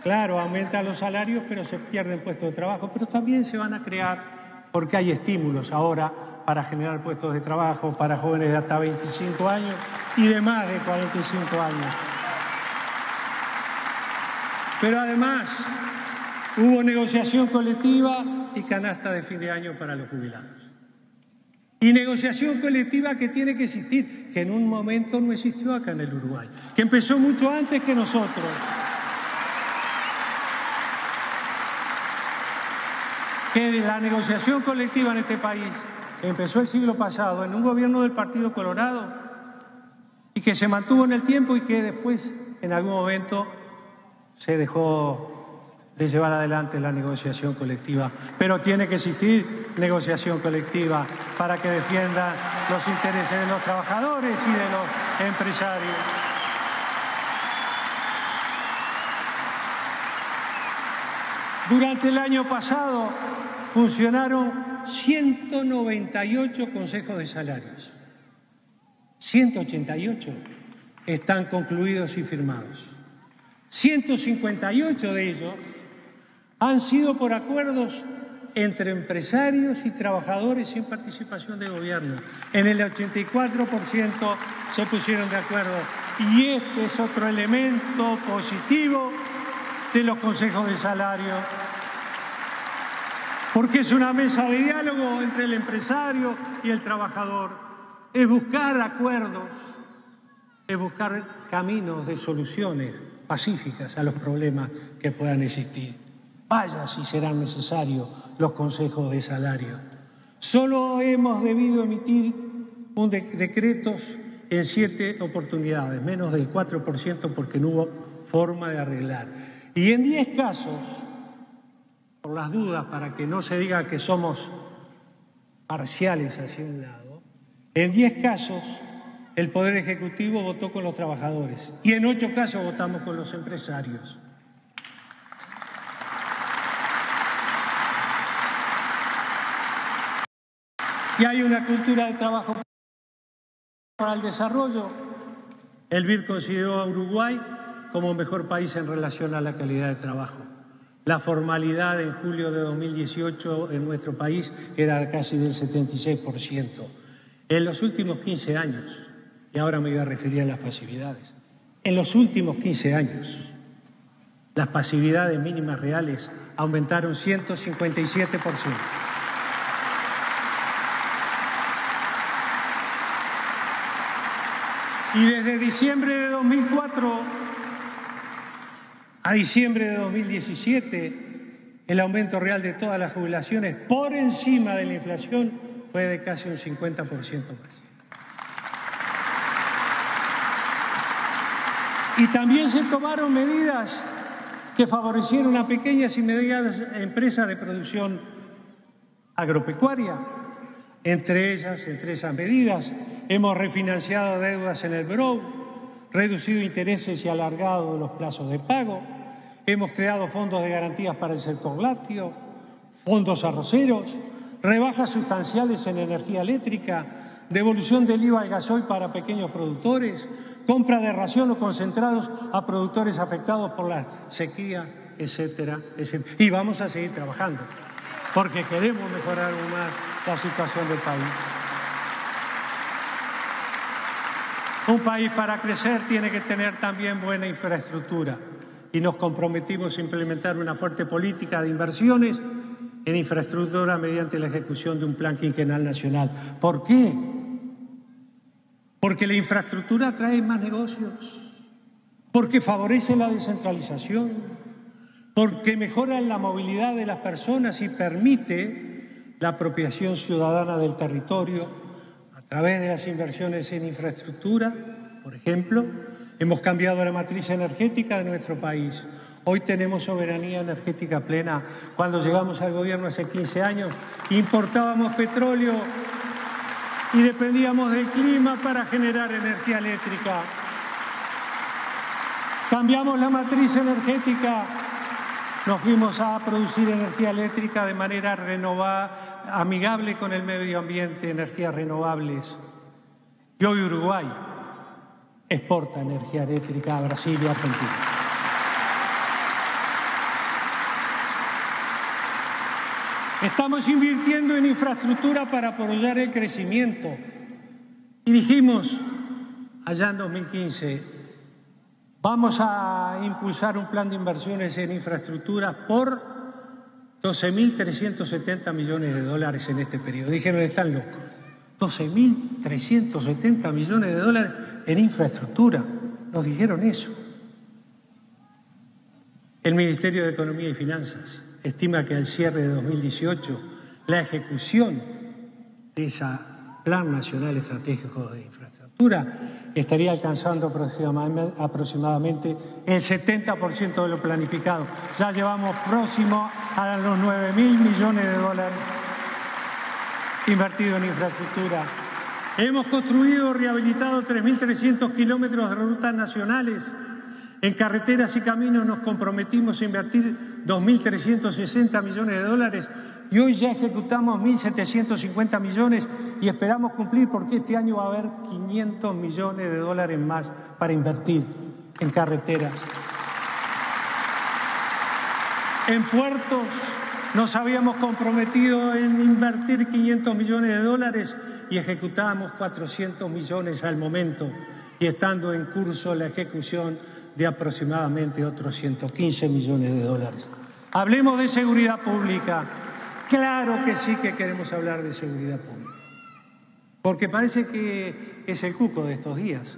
claro, aumentan los salarios, pero se pierden puestos de trabajo. Pero también se van a crear, porque hay estímulos ahora para generar puestos de trabajo para jóvenes de hasta 25 años y de más de 45 años. Pero además, hubo negociación colectiva y canasta de fin de año para los jubilados. Y negociación colectiva que tiene que existir, que en un momento no existió acá en el Uruguay, que empezó mucho antes que nosotros. Que la negociación colectiva en este país empezó el siglo pasado en un gobierno del Partido Colorado y que se mantuvo en el tiempo y que después, en algún momento, se dejó de llevar adelante la negociación colectiva. Pero tiene que existir negociación colectiva para que defienda los intereses de los trabajadores y de los empresarios. Durante el año pasado funcionaron 198 consejos de salarios. 188 están concluidos y firmados. 158 de ellos han sido por acuerdos entre empresarios y trabajadores sin participación de gobierno. En el 84% se pusieron de acuerdo. Y este es otro elemento positivo de los consejos de salario, porque es una mesa de diálogo entre el empresario y el trabajador. Es buscar acuerdos, es buscar caminos de soluciones pacíficas a los problemas que puedan existir. Vaya si serán necesarios los consejos de salario. Solo hemos debido emitir decretos en 7 oportunidades, menos del 4% porque no hubo forma de arreglar. Y en 10 casos, por las dudas, para que no se diga que somos parciales hacia un lado, en 10 casos el Poder Ejecutivo votó con los trabajadores y en 8 casos votamos con los empresarios. Y hay una cultura de trabajo Para el desarrollo, el BID consideró a Uruguay como mejor país en relación a la calidad de trabajo. La formalidad en julio de 2018 en nuestro país era casi del 76%. En los últimos 15 años, y ahora me voy a referir a las pasividades, en los últimos 15 años, las pasividades mínimas reales aumentaron 157%. Y desde diciembre de 2004 a diciembre de 2017, el aumento real de todas las jubilaciones por encima de la inflación fue de casi un 50% más. Y también se tomaron medidas que favorecieron a pequeñas y medianas empresas de producción agropecuaria. Entre esas medidas, hemos refinanciado deudas en el BROU, reducido intereses y alargado los plazos de pago, hemos creado fondos de garantías para el sector lácteo, fondos arroceros, rebajas sustanciales en energía eléctrica, devolución del IVA al gasoil para pequeños productores, compra de ración o concentrados a productores afectados por la sequía, etcétera, etcétera. Y vamos a seguir trabajando, porque queremos mejorar aún más la situación del país. Un país para crecer tiene que tener también buena infraestructura y nos comprometimos a implementar una fuerte política de inversiones en infraestructura mediante la ejecución de un plan quinquenal nacional. ¿Por qué? Porque la infraestructura trae más negocios, porque favorece la descentralización, porque mejora la movilidad de las personas y permite la apropiación ciudadana del territorio a través de las inversiones en infraestructura. Por ejemplo, hemos cambiado la matriz energética de nuestro país. Hoy tenemos soberanía energética plena. Cuando llegamos al gobierno hace 15 años, importábamos petróleo y dependíamos del clima para generar energía eléctrica. Cambiamos la matriz energética, nos fuimos a producir energía eléctrica de manera renovada, amigable con el medio ambiente, energías renovables. Y hoy Uruguay exporta energía eléctrica a Brasil y a Argentina. Estamos invirtiendo en infraestructura para apoyar el crecimiento. Y dijimos, allá en 2015, vamos a impulsar un plan de inversiones en infraestructura por 12.370 millones de dólares en este periodo. Dijeron, están locos. 12.370 millones de dólares en infraestructura. Nos dijeron eso. El Ministerio de Economía y Finanzas estima que al cierre de 2018 la ejecución de ese Plan Nacional Estratégico de Infraestructura estaría alcanzando aproximadamente el 70% de lo planificado. Ya llevamos próximo a los 9.000 millones de dólares invertidos en infraestructura. Hemos construido o rehabilitado 3.300 kilómetros de rutas nacionales. En carreteras y caminos nos comprometimos a invertir 2.360 millones de dólares y hoy ya ejecutamos 1.750 millones y esperamos cumplir porque este año va a haber 500 millones de dólares más para invertir en carreteras. En puertos nos habíamos comprometido en invertir 500 millones de dólares y ejecutamos 400 millones al momento y estando en curso la ejecución de aproximadamente otros 115 millones de dólares. Hablemos de seguridad pública. Claro que sí que queremos hablar de seguridad pública, porque parece que es el cuco de estos días.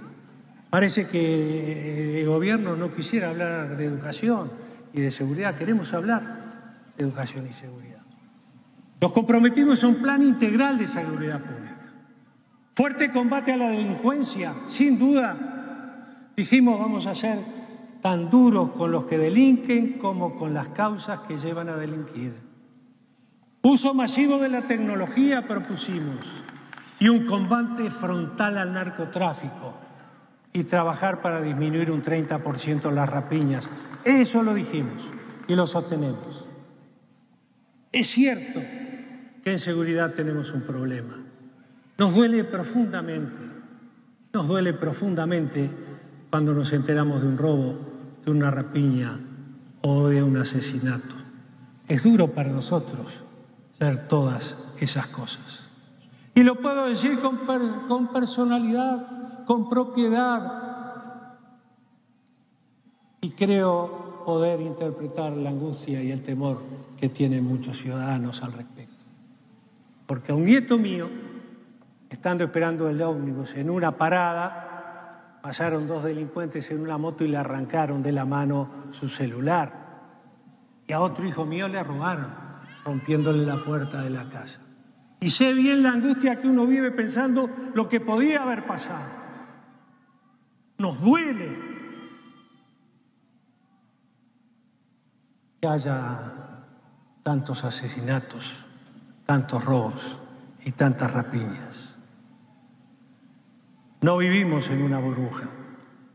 Parece que el gobierno no quisiera hablar de educación y de seguridad. Queremos hablar de educación y seguridad. Nos comprometimos a un plan integral de seguridad pública. Fuerte combate a la delincuencia, sin duda. Dijimos, vamos a ser tan duros con los que delinquen como con las causas que llevan a delinquir. Uso masivo de la tecnología propusimos y un combate frontal al narcotráfico y trabajar para disminuir un 30% las rapiñas. Eso lo dijimos y lo sostenemos. Es cierto que en seguridad tenemos un problema. Nos duele profundamente Nos duele profundamente cuando nos enteramos de un robo, de una rapiña o de un asesinato. Es duro para nosotros ver todas esas cosas. Y lo puedo decir con personalidad, con propiedad. Y creo poder interpretar la angustia y el temor que tienen muchos ciudadanos al respecto. Porque a un nieto mío, estando esperando el ómnibus en una parada, pasaron 2 delincuentes en una moto y le arrancaron de la mano su celular. Y a otro hijo mío le robaron, rompiéndole la puerta de la casa. Y sé bien la angustia que uno vive pensando lo que podía haber pasado. Nos duele que haya tantos asesinatos, tantos robos y tantas rapiñas. No vivimos en una burbuja,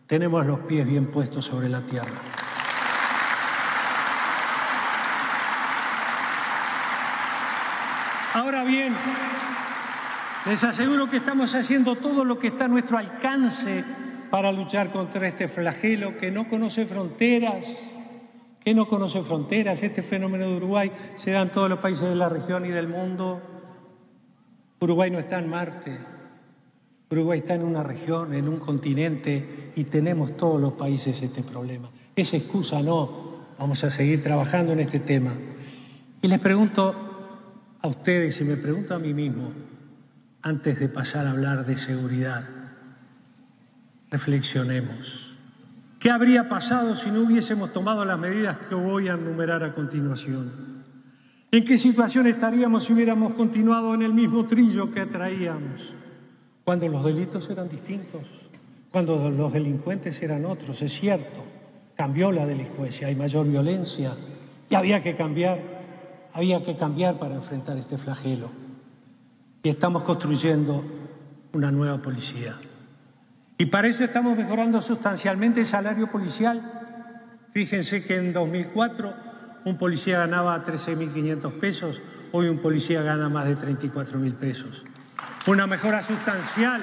tenemos los pies bien puestos sobre la tierra. Ahora bien, les aseguro que estamos haciendo todo lo que está a nuestro alcance para luchar contra este flagelo que no conoce fronteras. Este fenómeno de Uruguay se da en todos los países de la región y del mundo. Uruguay no está en Marte, Uruguay está en una región, en un continente, y tenemos todos los países este problema. Esa excusa no, vamos a seguir trabajando en este tema. Y les pregunto a ustedes y me pregunto a mí mismo, antes de pasar a hablar de seguridad, reflexionemos. ¿Qué habría pasado si no hubiésemos tomado las medidas que voy a enumerar a continuación? ¿En qué situación estaríamos si hubiéramos continuado en el mismo trillo que traíamos? Cuando los delitos eran distintos, cuando los delincuentes eran otros, es cierto, cambió la delincuencia, hay mayor violencia y había que cambiar para enfrentar este flagelo. Y estamos construyendo una nueva policía. Y para eso estamos mejorando sustancialmente el salario policial. Fíjense que en 2004 un policía ganaba 13.500 pesos, hoy un policía gana más de 34.000 pesos. Una mejora sustancial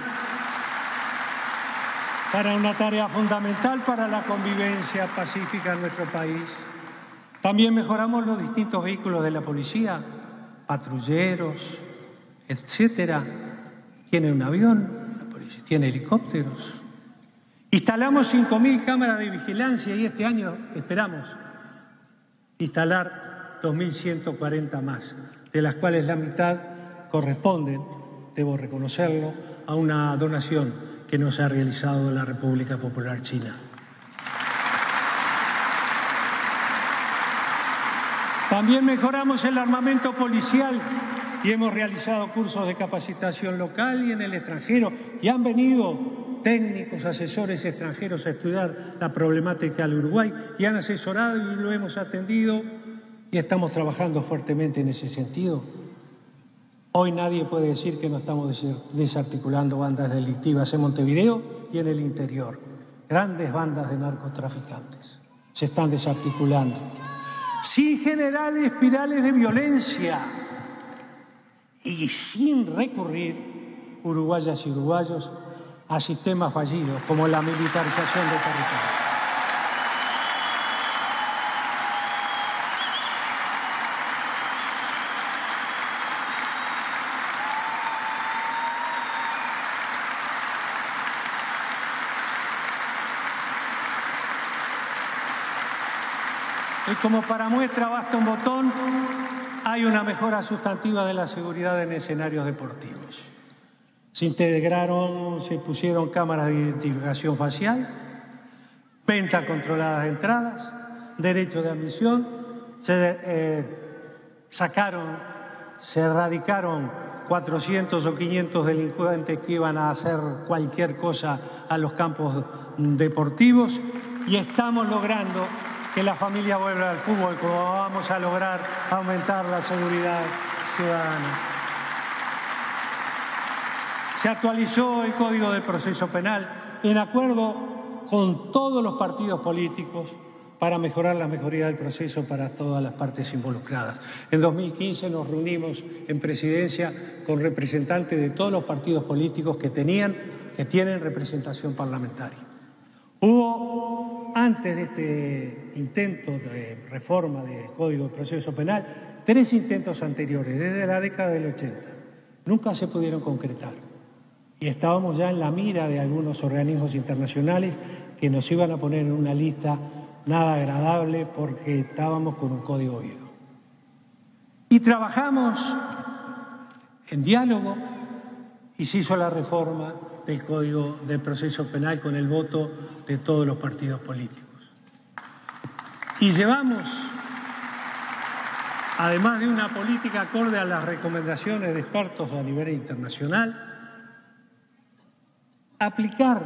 para una tarea fundamental para la convivencia pacífica en nuestro país. También mejoramos los distintos vehículos de la policía, patrulleros, etcétera. Tiene un avión, tiene helicópteros. Instalamos 5.000 cámaras de vigilancia y este año esperamos instalar 2.140 más, de las cuales la mitad corresponden, debo reconocerlo, a una donación que nos ha realizado la República Popular China. También mejoramos el armamento policial y hemos realizado cursos de capacitación local y en el extranjero. Y han venido técnicos, asesores extranjeros a estudiar la problemática del Uruguay y han asesorado y lo hemos atendido y estamos trabajando fuertemente en ese sentido. Hoy nadie puede decir que no estamos desarticulando bandas delictivas en Montevideo y en el interior. Grandes bandas de narcotraficantes se están desarticulando, sin generar espirales de violencia y sin recurrir, uruguayas y uruguayos, a sistemas fallidos como la militarización del territorio. Y como para muestra basta un botón, hay una mejora sustantiva de la seguridad en escenarios deportivos. Se pusieron cámaras de identificación facial, venta controlada de entradas, derecho de admisión, se erradicaron 400 o 500 delincuentes que iban a hacer cualquier cosa a los campos deportivos y estamos logrando que la familia vuelva al fútbol, como vamos a lograr aumentar la seguridad ciudadana. Se actualizó el Código de Proceso Penal en acuerdo con todos los partidos políticos para mejorar la mejoría del proceso para todas las partes involucradas. En 2015 nos reunimos en Presidencia con representantes de todos los partidos políticos que tenían que tienen representación parlamentaria. Hubo, antes de este intento de reforma del Código de Proceso Penal, 3 intentos anteriores, desde la década del 80. Nunca se pudieron concretar. Y estábamos ya en la mira de algunos organismos internacionales que nos iban a poner en una lista nada agradable porque estábamos con un código viejo. Y trabajamos en diálogo y se hizo la reforma del Código de Proceso Penal con el voto de todos los partidos políticos. Y llevamos, además de una política acorde a las recomendaciones de expertos a nivel internacional, aplicar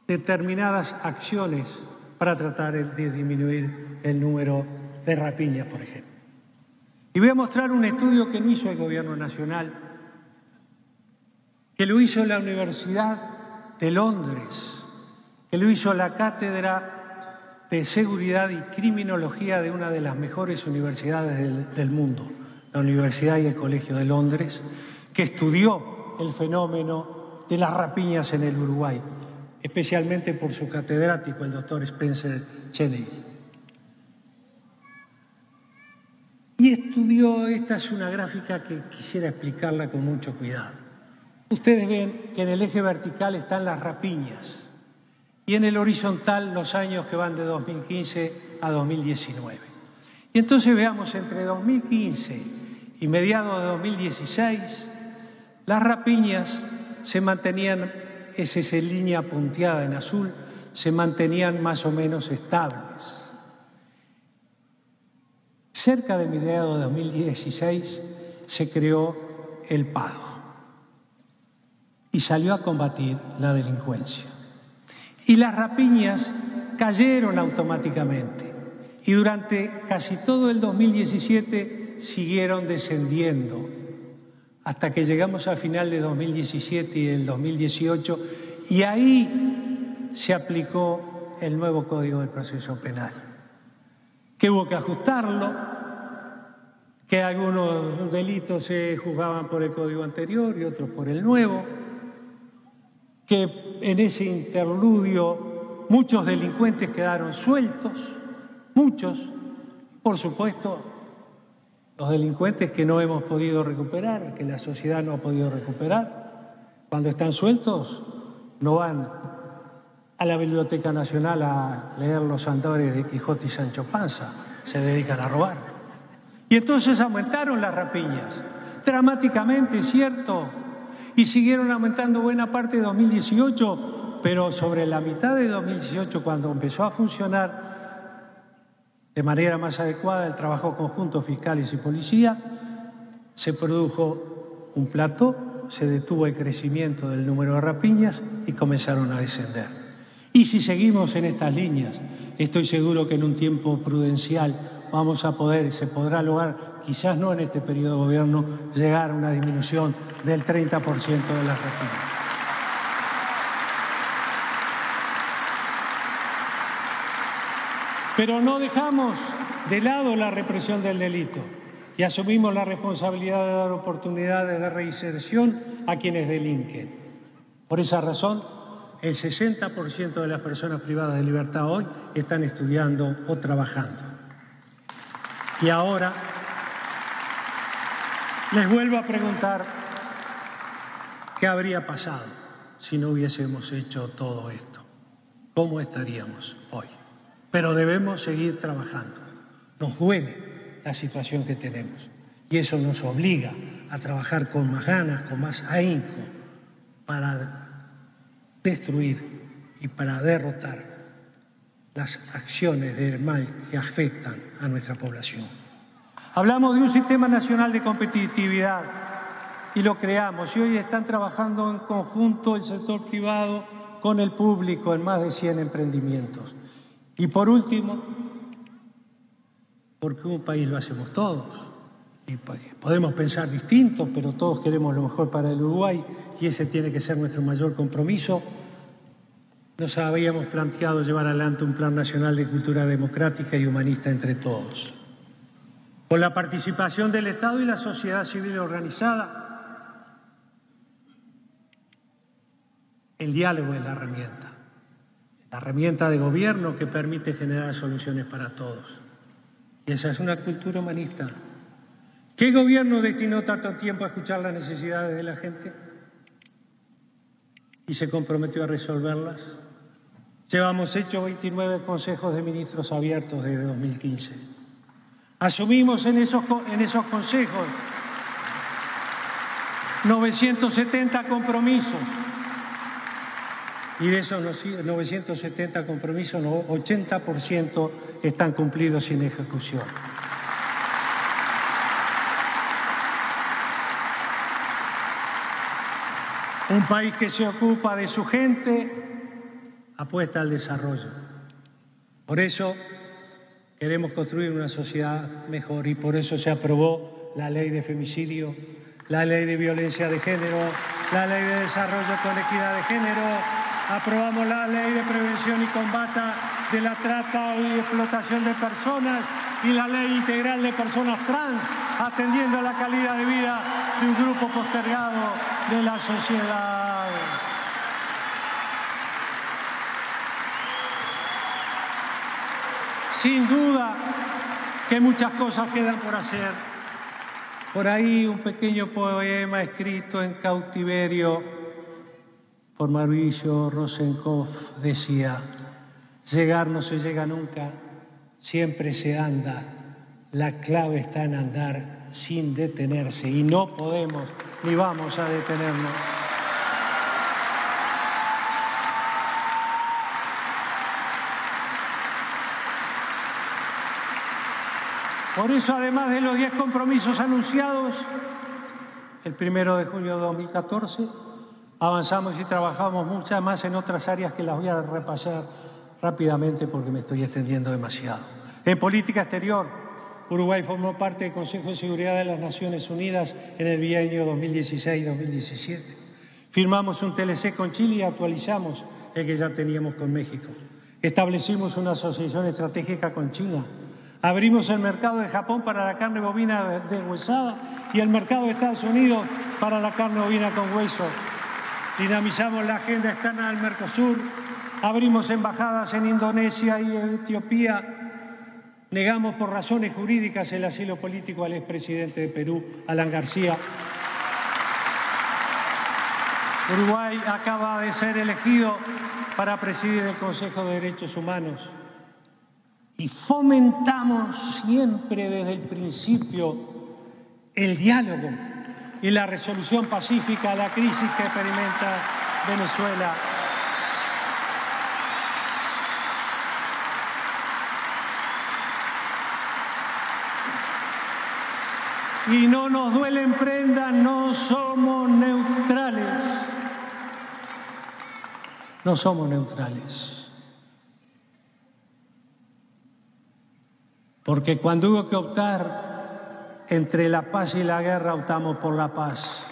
determinadas acciones para tratar de disminuir el número de rapiñas, por ejemplo. Y voy a mostrar un estudio que no hizo el Gobierno Nacional, que lo hizo la Universidad de Londres, que lo hizo la Cátedra de Seguridad y Criminología de una de las mejores universidades del mundo, la Universidad y el Colegio de Londres, que estudió el fenómeno de las rapiñas en el Uruguay, especialmente por su catedrático, el doctor Spencer Cheney. Y estudió, esta es una gráfica que quisiera explicarla con mucho cuidado. Ustedes ven que en el eje vertical están las rapiñas y en el horizontal los años que van de 2015 a 2019. Y entonces veamos, entre 2015 y mediados de 2016, las rapiñas se mantenían, esa es línea punteada en azul, se mantenían más o menos estables. Cerca de mediados de 2016 se creó el PADO y salió a combatir la delincuencia. Y las rapiñas cayeron automáticamente y durante casi todo el 2017 siguieron descendiendo hasta que llegamos al final de 2017 y el 2018 y ahí se aplicó el nuevo Código del Proceso Penal, que hubo que ajustarlo, que algunos delitos se juzgaban por el código anterior y otros por el nuevo, que en ese interludio muchos delincuentes quedaron sueltos, muchos, por supuesto, los delincuentes que no hemos podido recuperar, que la sociedad no ha podido recuperar, cuando están sueltos no van a la Biblioteca Nacional a leer los andores de Quijote y Sancho Panza, se dedican a robar. Y entonces aumentaron las rapiñas, dramáticamente, ¿cierto? Y siguieron aumentando buena parte de 2018, pero sobre la mitad de 2018, cuando empezó a funcionar de manera más adecuada el trabajo conjunto fiscales y policía, se produjo un plató, se detuvo el crecimiento del número de rapiñas y comenzaron a descender. Y si seguimos en estas líneas, estoy seguro que en un tiempo prudencial se podrá lograr, quizás no en este periodo de gobierno, llegar a una disminución del 30% de las rapiñas. Pero no dejamos de lado la represión del delito y asumimos la responsabilidad de dar oportunidades de reinserción a quienes delinquen. Por esa razón, el 60% de las personas privadas de libertad hoy están estudiando o trabajando. Y ahora les vuelvo a preguntar qué habría pasado si no hubiésemos hecho todo esto. ¿Cómo estaríamos hoy? Pero debemos seguir trabajando. Nos duele la situación que tenemos y eso nos obliga a trabajar con más ganas, con más ahínco, para destruir y para derrotar las acciones del mal que afectan a nuestra población. Hablamos de un sistema nacional de competitividad y lo creamos y hoy están trabajando en conjunto el sector privado con el público en más de 100 emprendimientos. Y por último, porque un país lo hacemos todos, y podemos pensar distinto, pero todos queremos lo mejor para el Uruguay y ese tiene que ser nuestro mayor compromiso. Nos habíamos planteado llevar adelante un plan nacional de cultura democrática y humanista entre todos, con la participación del Estado y la sociedad civil organizada, El diálogo es la herramienta de gobierno que permite generar soluciones para todos. Y esa es una cultura humanista. ¿Qué gobierno destinó tanto tiempo a escuchar las necesidades de la gente y se comprometió a resolverlas? Llevamos hechos 29 consejos de ministros abiertos desde 2015. Asumimos en esos consejos 970 compromisos. Y de esos 970 compromisos, 80% están cumplidos sin ejecución. Un país que se ocupa de su gente apuesta al desarrollo. Por eso queremos construir una sociedad mejor y por eso se aprobó la ley de femicidio, la ley de violencia de género, la ley de desarrollo con equidad de género, aprobamos la ley de prevención y combate de la trata y explotación de personas y la ley integral de personas trans, atendiendo a la calidad de vida de un grupo postergado de la sociedad. Sin duda que muchas cosas quedan por hacer. Por ahí un pequeño poema escrito en cautiverio por Mauricio Rosenkopf decía: llegar no se llega nunca, siempre se anda, la clave está en andar sin detenerse y no podemos ni vamos a detenernos. Por eso, además de los 10 compromisos anunciados, el 1 de junio de 2014, avanzamos y trabajamos muchas más en otras áreas que las voy a repasar rápidamente porque me estoy extendiendo demasiado. En política exterior, Uruguay formó parte del Consejo de Seguridad de las Naciones Unidas en el bienio 2016-2017. Firmamos un TLC con Chile y actualizamos el que ya teníamos con México. Establecimos una asociación estratégica con China. Abrimos el mercado de Japón para la carne bovina deshuesada y el mercado de Estados Unidos para la carne bovina con hueso. Dinamizamos la agenda externa del Mercosur. Abrimos embajadas en Indonesia y Etiopía. Negamos por razones jurídicas el asilo político al expresidente de Perú, Alan García. Uruguay acaba de ser elegido para presidir el Consejo de Derechos Humanos. Y fomentamos siempre desde el principio el diálogo y la resolución pacífica a la crisis que experimenta Venezuela. Y no nos duelen prendas, no somos neutrales. No somos neutrales. Porque cuando hubo que optar entre la paz y la guerra, optamos por la paz.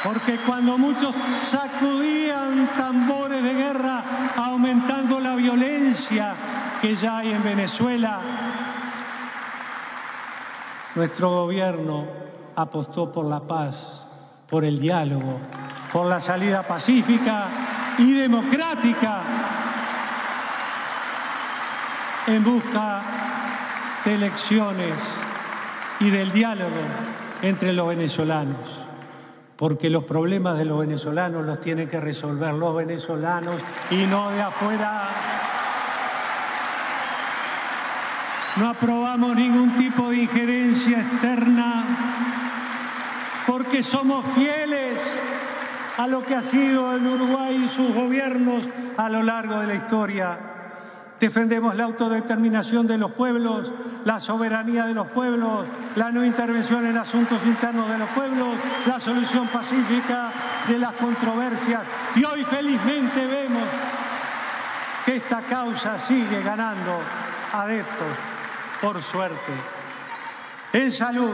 Porque cuando muchos sacudían tambores de guerra, aumentando la violencia que ya hay en Venezuela, nuestro gobierno apostó por la paz, por el diálogo, por la salida pacífica y democrática en busca de elecciones y del diálogo entre los venezolanos. Porque los problemas de los venezolanos los tienen que resolver los venezolanos y no de afuera. No aprobamos ningún tipo de injerencia externa porque somos fieles a lo que ha sido el Uruguay y sus gobiernos a lo largo de la historia. Defendemos la autodeterminación de los pueblos, la soberanía de los pueblos, la no intervención en asuntos internos de los pueblos, la solución pacífica de las controversias. Y hoy felizmente vemos que esta causa sigue ganando adeptos, por suerte. En salud,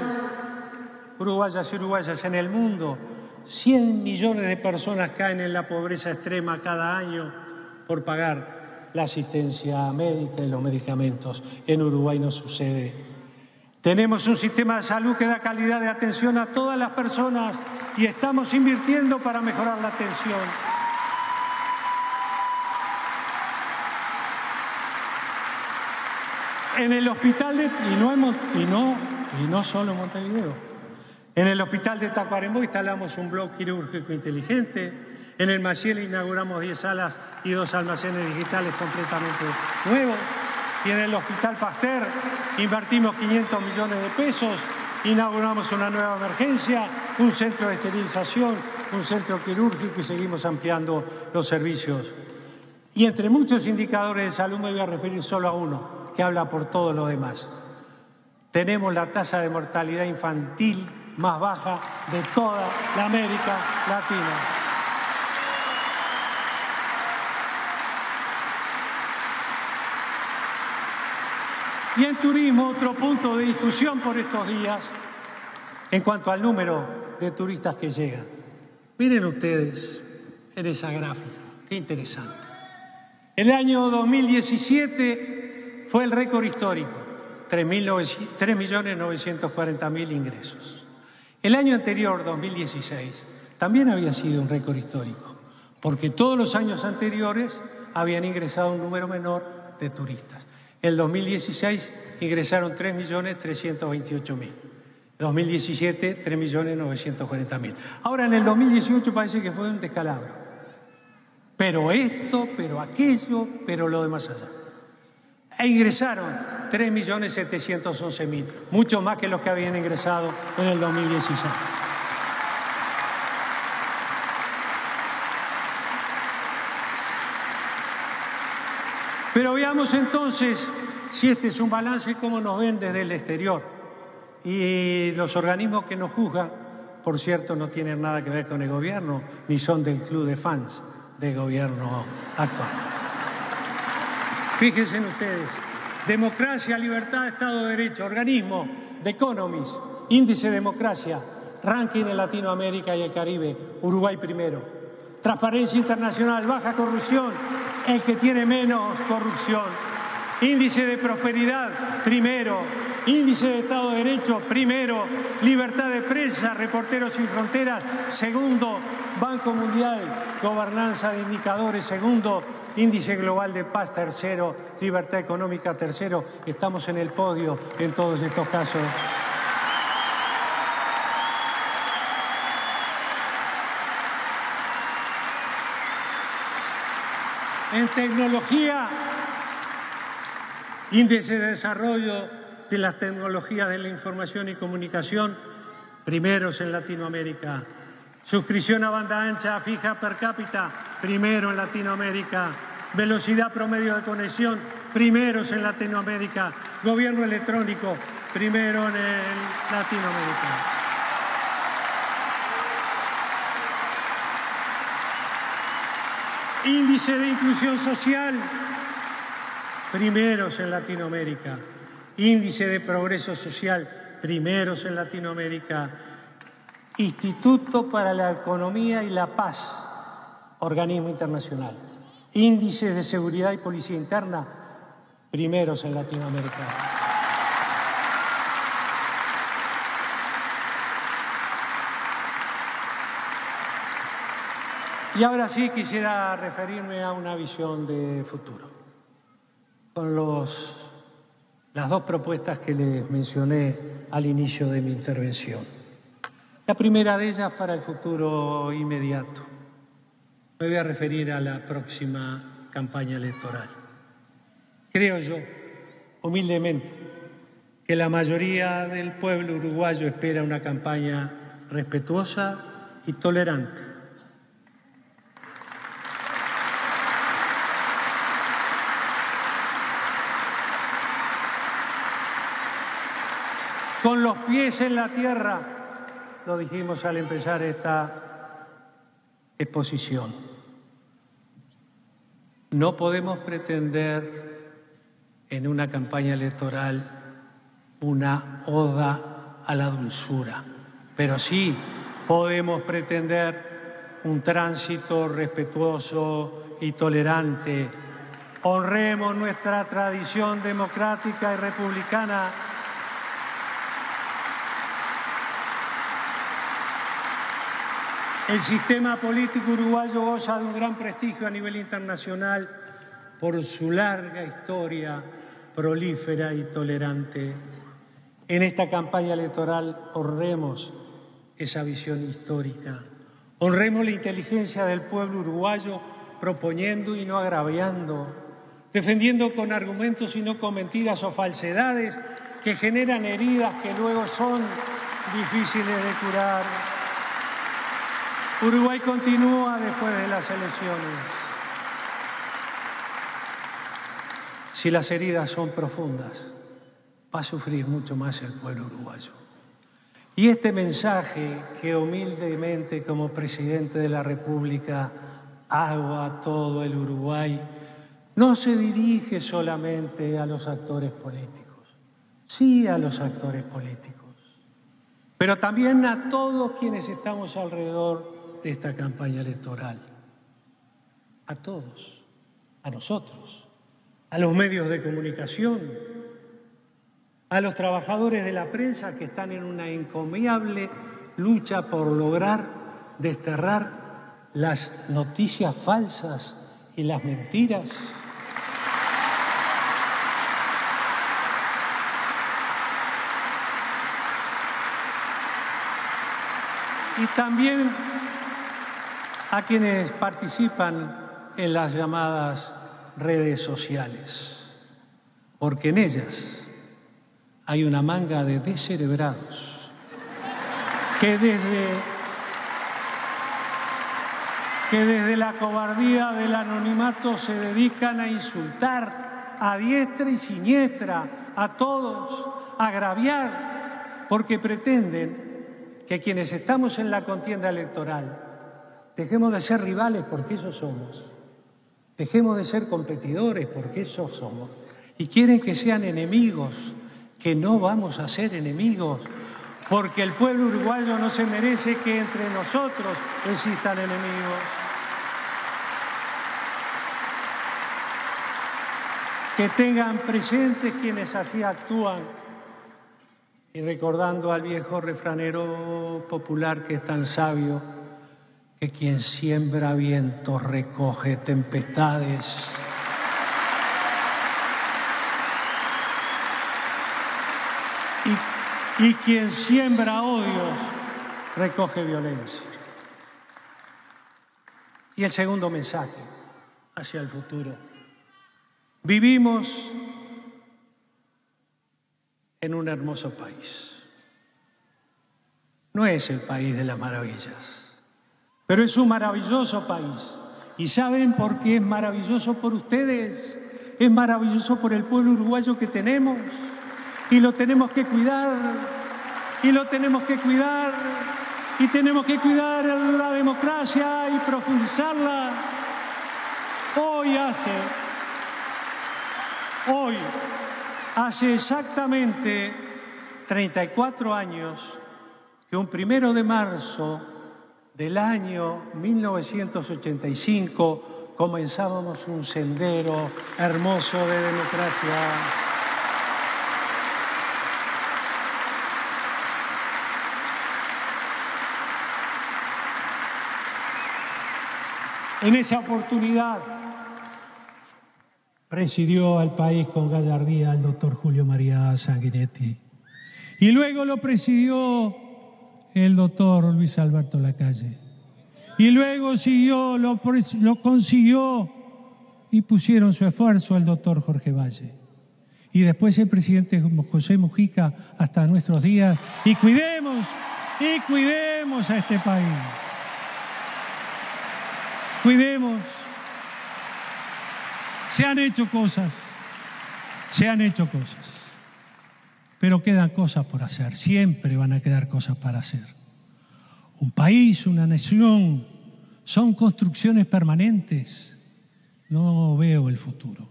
uruguayas y uruguayas, en el mundo, 100 millones de personas caen en la pobreza extrema cada año por pagar la asistencia médica y los medicamentos. En Uruguay no sucede. Tenemos un sistema de salud que da calidad de atención a todas las personas y estamos invirtiendo para mejorar la atención. En el hospital de... Y no solo en Montevideo. En el hospital de Tacuarembó instalamos un bloque quirúrgico inteligente. En el Maciel inauguramos 10 salas y 2 almacenes digitales completamente nuevos. Y en el Hospital Pasteur invertimos 500 millones de pesos, inauguramos una nueva emergencia, un centro de esterilización, un centro quirúrgico y seguimos ampliando los servicios. Y entre muchos indicadores de salud me voy a referir solo a uno, que habla por todo lo demás. Tenemos la tasa de mortalidad infantil más baja de toda la América Latina. Y en turismo, otro punto de discusión por estos días, en cuanto al número de turistas que llegan. Miren ustedes en esa gráfica, qué interesante. El año 2017 fue el récord histórico, 3.940.000 ingresos. El año anterior, 2016, también había sido un récord histórico, porque todos los años anteriores habían ingresado un número menor de turistas. En el 2016 ingresaron 3.328.000. En 2017, 3.940.000. Ahora, en el 2018 parece que fue un descalabro. Pero esto, pero aquello, pero lo demás allá. E ingresaron 3.711.000, mucho más que los que habían ingresado en el 2016. Pero veamos entonces si este es un balance, cómo nos ven desde el exterior. Y los organismos que nos juzgan, por cierto, no tienen nada que ver con el gobierno, ni son del club de fans del gobierno actual. Fíjense en ustedes, democracia, libertad, Estado de Derecho, organismo, The Economist, índice de democracia, ranking en Latinoamérica y el Caribe, Uruguay primero. Transparencia internacional, baja corrupción, el que tiene menos corrupción. Índice de prosperidad, primero. Índice de Estado de Derecho, primero. Libertad de prensa, Reporteros Sin Fronteras, segundo. Banco Mundial, gobernanza de indicadores, segundo. Índice Global de Paz, tercero. Libertad económica, tercero. Estamos en el podio en todos estos casos. En tecnología, índice de desarrollo de las tecnologías de la información y comunicación, primeros en Latinoamérica. Suscripción a banda ancha fija per cápita, primero en Latinoamérica. Velocidad promedio de conexión, primeros en Latinoamérica. Gobierno electrónico, primero en Latinoamérica. Índice de inclusión social, primeros en Latinoamérica. Índice de progreso social, primeros en Latinoamérica. Instituto para la Economía y la Paz, organismo internacional. Índices de seguridad y policía interna, primeros en Latinoamérica. Y ahora sí quisiera referirme a una visión de futuro, con las dos propuestas que les mencioné al inicio de mi intervención. La primera de ellas para el futuro inmediato. Me voy a referir a la próxima campaña electoral. Creo yo, humildemente, que la mayoría del pueblo uruguayo espera una campaña respetuosa y tolerante. Con los pies en la tierra, lo dijimos al empezar esta exposición. No podemos pretender en una campaña electoral una oda a la dulzura, pero sí podemos pretender un tránsito respetuoso y tolerante. Honremos nuestra tradición democrática y republicana El sistema político uruguayo goza de un gran prestigio a nivel internacional por su larga historia prolífera y tolerante. En esta campaña electoral honremos esa visión histórica, honremos la inteligencia del pueblo uruguayo proponiendo y no agraviando, defendiendo con argumentos y no con mentiras o falsedades que generan heridas que luego son difíciles de curar. Uruguay continúa después de las elecciones. Si las heridas son profundas, va a sufrir mucho más el pueblo uruguayo. Y este mensaje que humildemente como presidente de la República hago a todo el Uruguay, no se dirige solamente a los actores políticos, sí a los actores políticos, pero también a todos quienes estamos alrededor de esta campaña electoral. A todos, a nosotros, a los medios de comunicación, a los trabajadores de la prensa que están en una encomiable lucha por lograr desterrar las noticias falsas y las mentiras. Y también a quienes participan en las llamadas redes sociales, porque en ellas hay una manga de descerebrados que desde la cobardía del anonimato se dedican a insultar a diestra y siniestra a todos, a agraviar, porque pretenden que quienes estamos en la contienda electoral dejemos de ser rivales, porque eso somos. Dejemos de ser competidores, porque eso somos. Y quieren que sean enemigos, que no vamos a ser enemigos, porque el pueblo uruguayo no se merece que entre nosotros existan enemigos. Que tengan presentes quienes así actúan. Y recordando al viejo refranero popular que es tan sabio, que quien siembra vientos recoge tempestades. Y quien siembra odios recoge violencia. Y el segundo mensaje hacia el futuro. Vivimos en un hermoso país. No es el país de las maravillas, pero es un maravilloso país. ¿Y saben por qué es maravilloso? Por ustedes. Es maravilloso por el pueblo uruguayo que tenemos. Y lo tenemos que cuidar. Y lo tenemos que cuidar. Y tenemos que cuidar la democracia y profundizarla. Hoy hace exactamente 34 años que un 1 de marzo del año 1985 comenzábamos un sendero hermoso de democracia. En esa oportunidad presidió al país con gallardía el doctor Julio María Sanguinetti. Y luego lo presidió el doctor Luis Alberto Lacalle. Y luego lo consiguió y pusieron su esfuerzo el doctor Jorge Valle. Y después el presidente José Mujica hasta nuestros días. Y cuidemos a este país. Cuidemos. Se han hecho cosas, pero quedan cosas por hacer, siempre van a quedar cosas para hacer. Un país, una nación, son construcciones permanentes. No leo el futuro,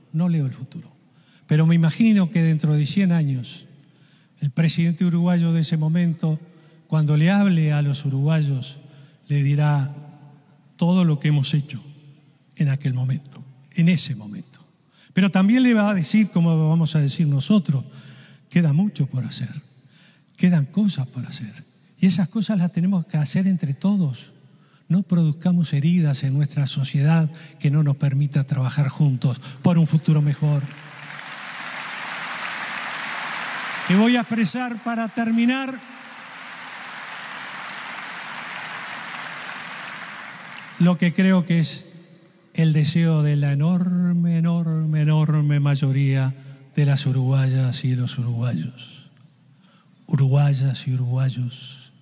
pero me imagino que dentro de 100 años, el presidente uruguayo de ese momento, cuando le hable a los uruguayos, le dirá todo lo que hemos hecho en aquel momento. En ese momento. Pero también le va a decir, como vamos a decir nosotros, queda mucho por hacer, quedan cosas por hacer. Y esas cosas las tenemos que hacer entre todos. no produzcamos heridas en nuestra sociedad que no nos permita trabajar juntos por un futuro mejor. Y voy a expresar para terminar lo que creo que es el deseo de la enorme mayoría de las uruguayas y los uruguayos. Uruguayas y uruguayos,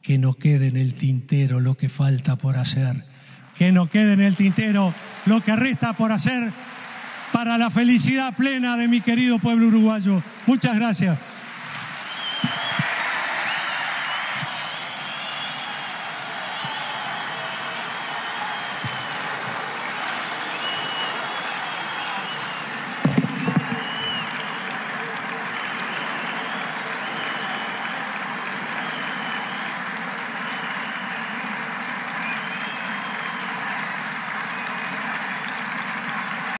que no quede en el tintero lo que falta por hacer, que no quede en el tintero lo que resta por hacer para la felicidad plena de mi querido pueblo uruguayo. Muchas gracias.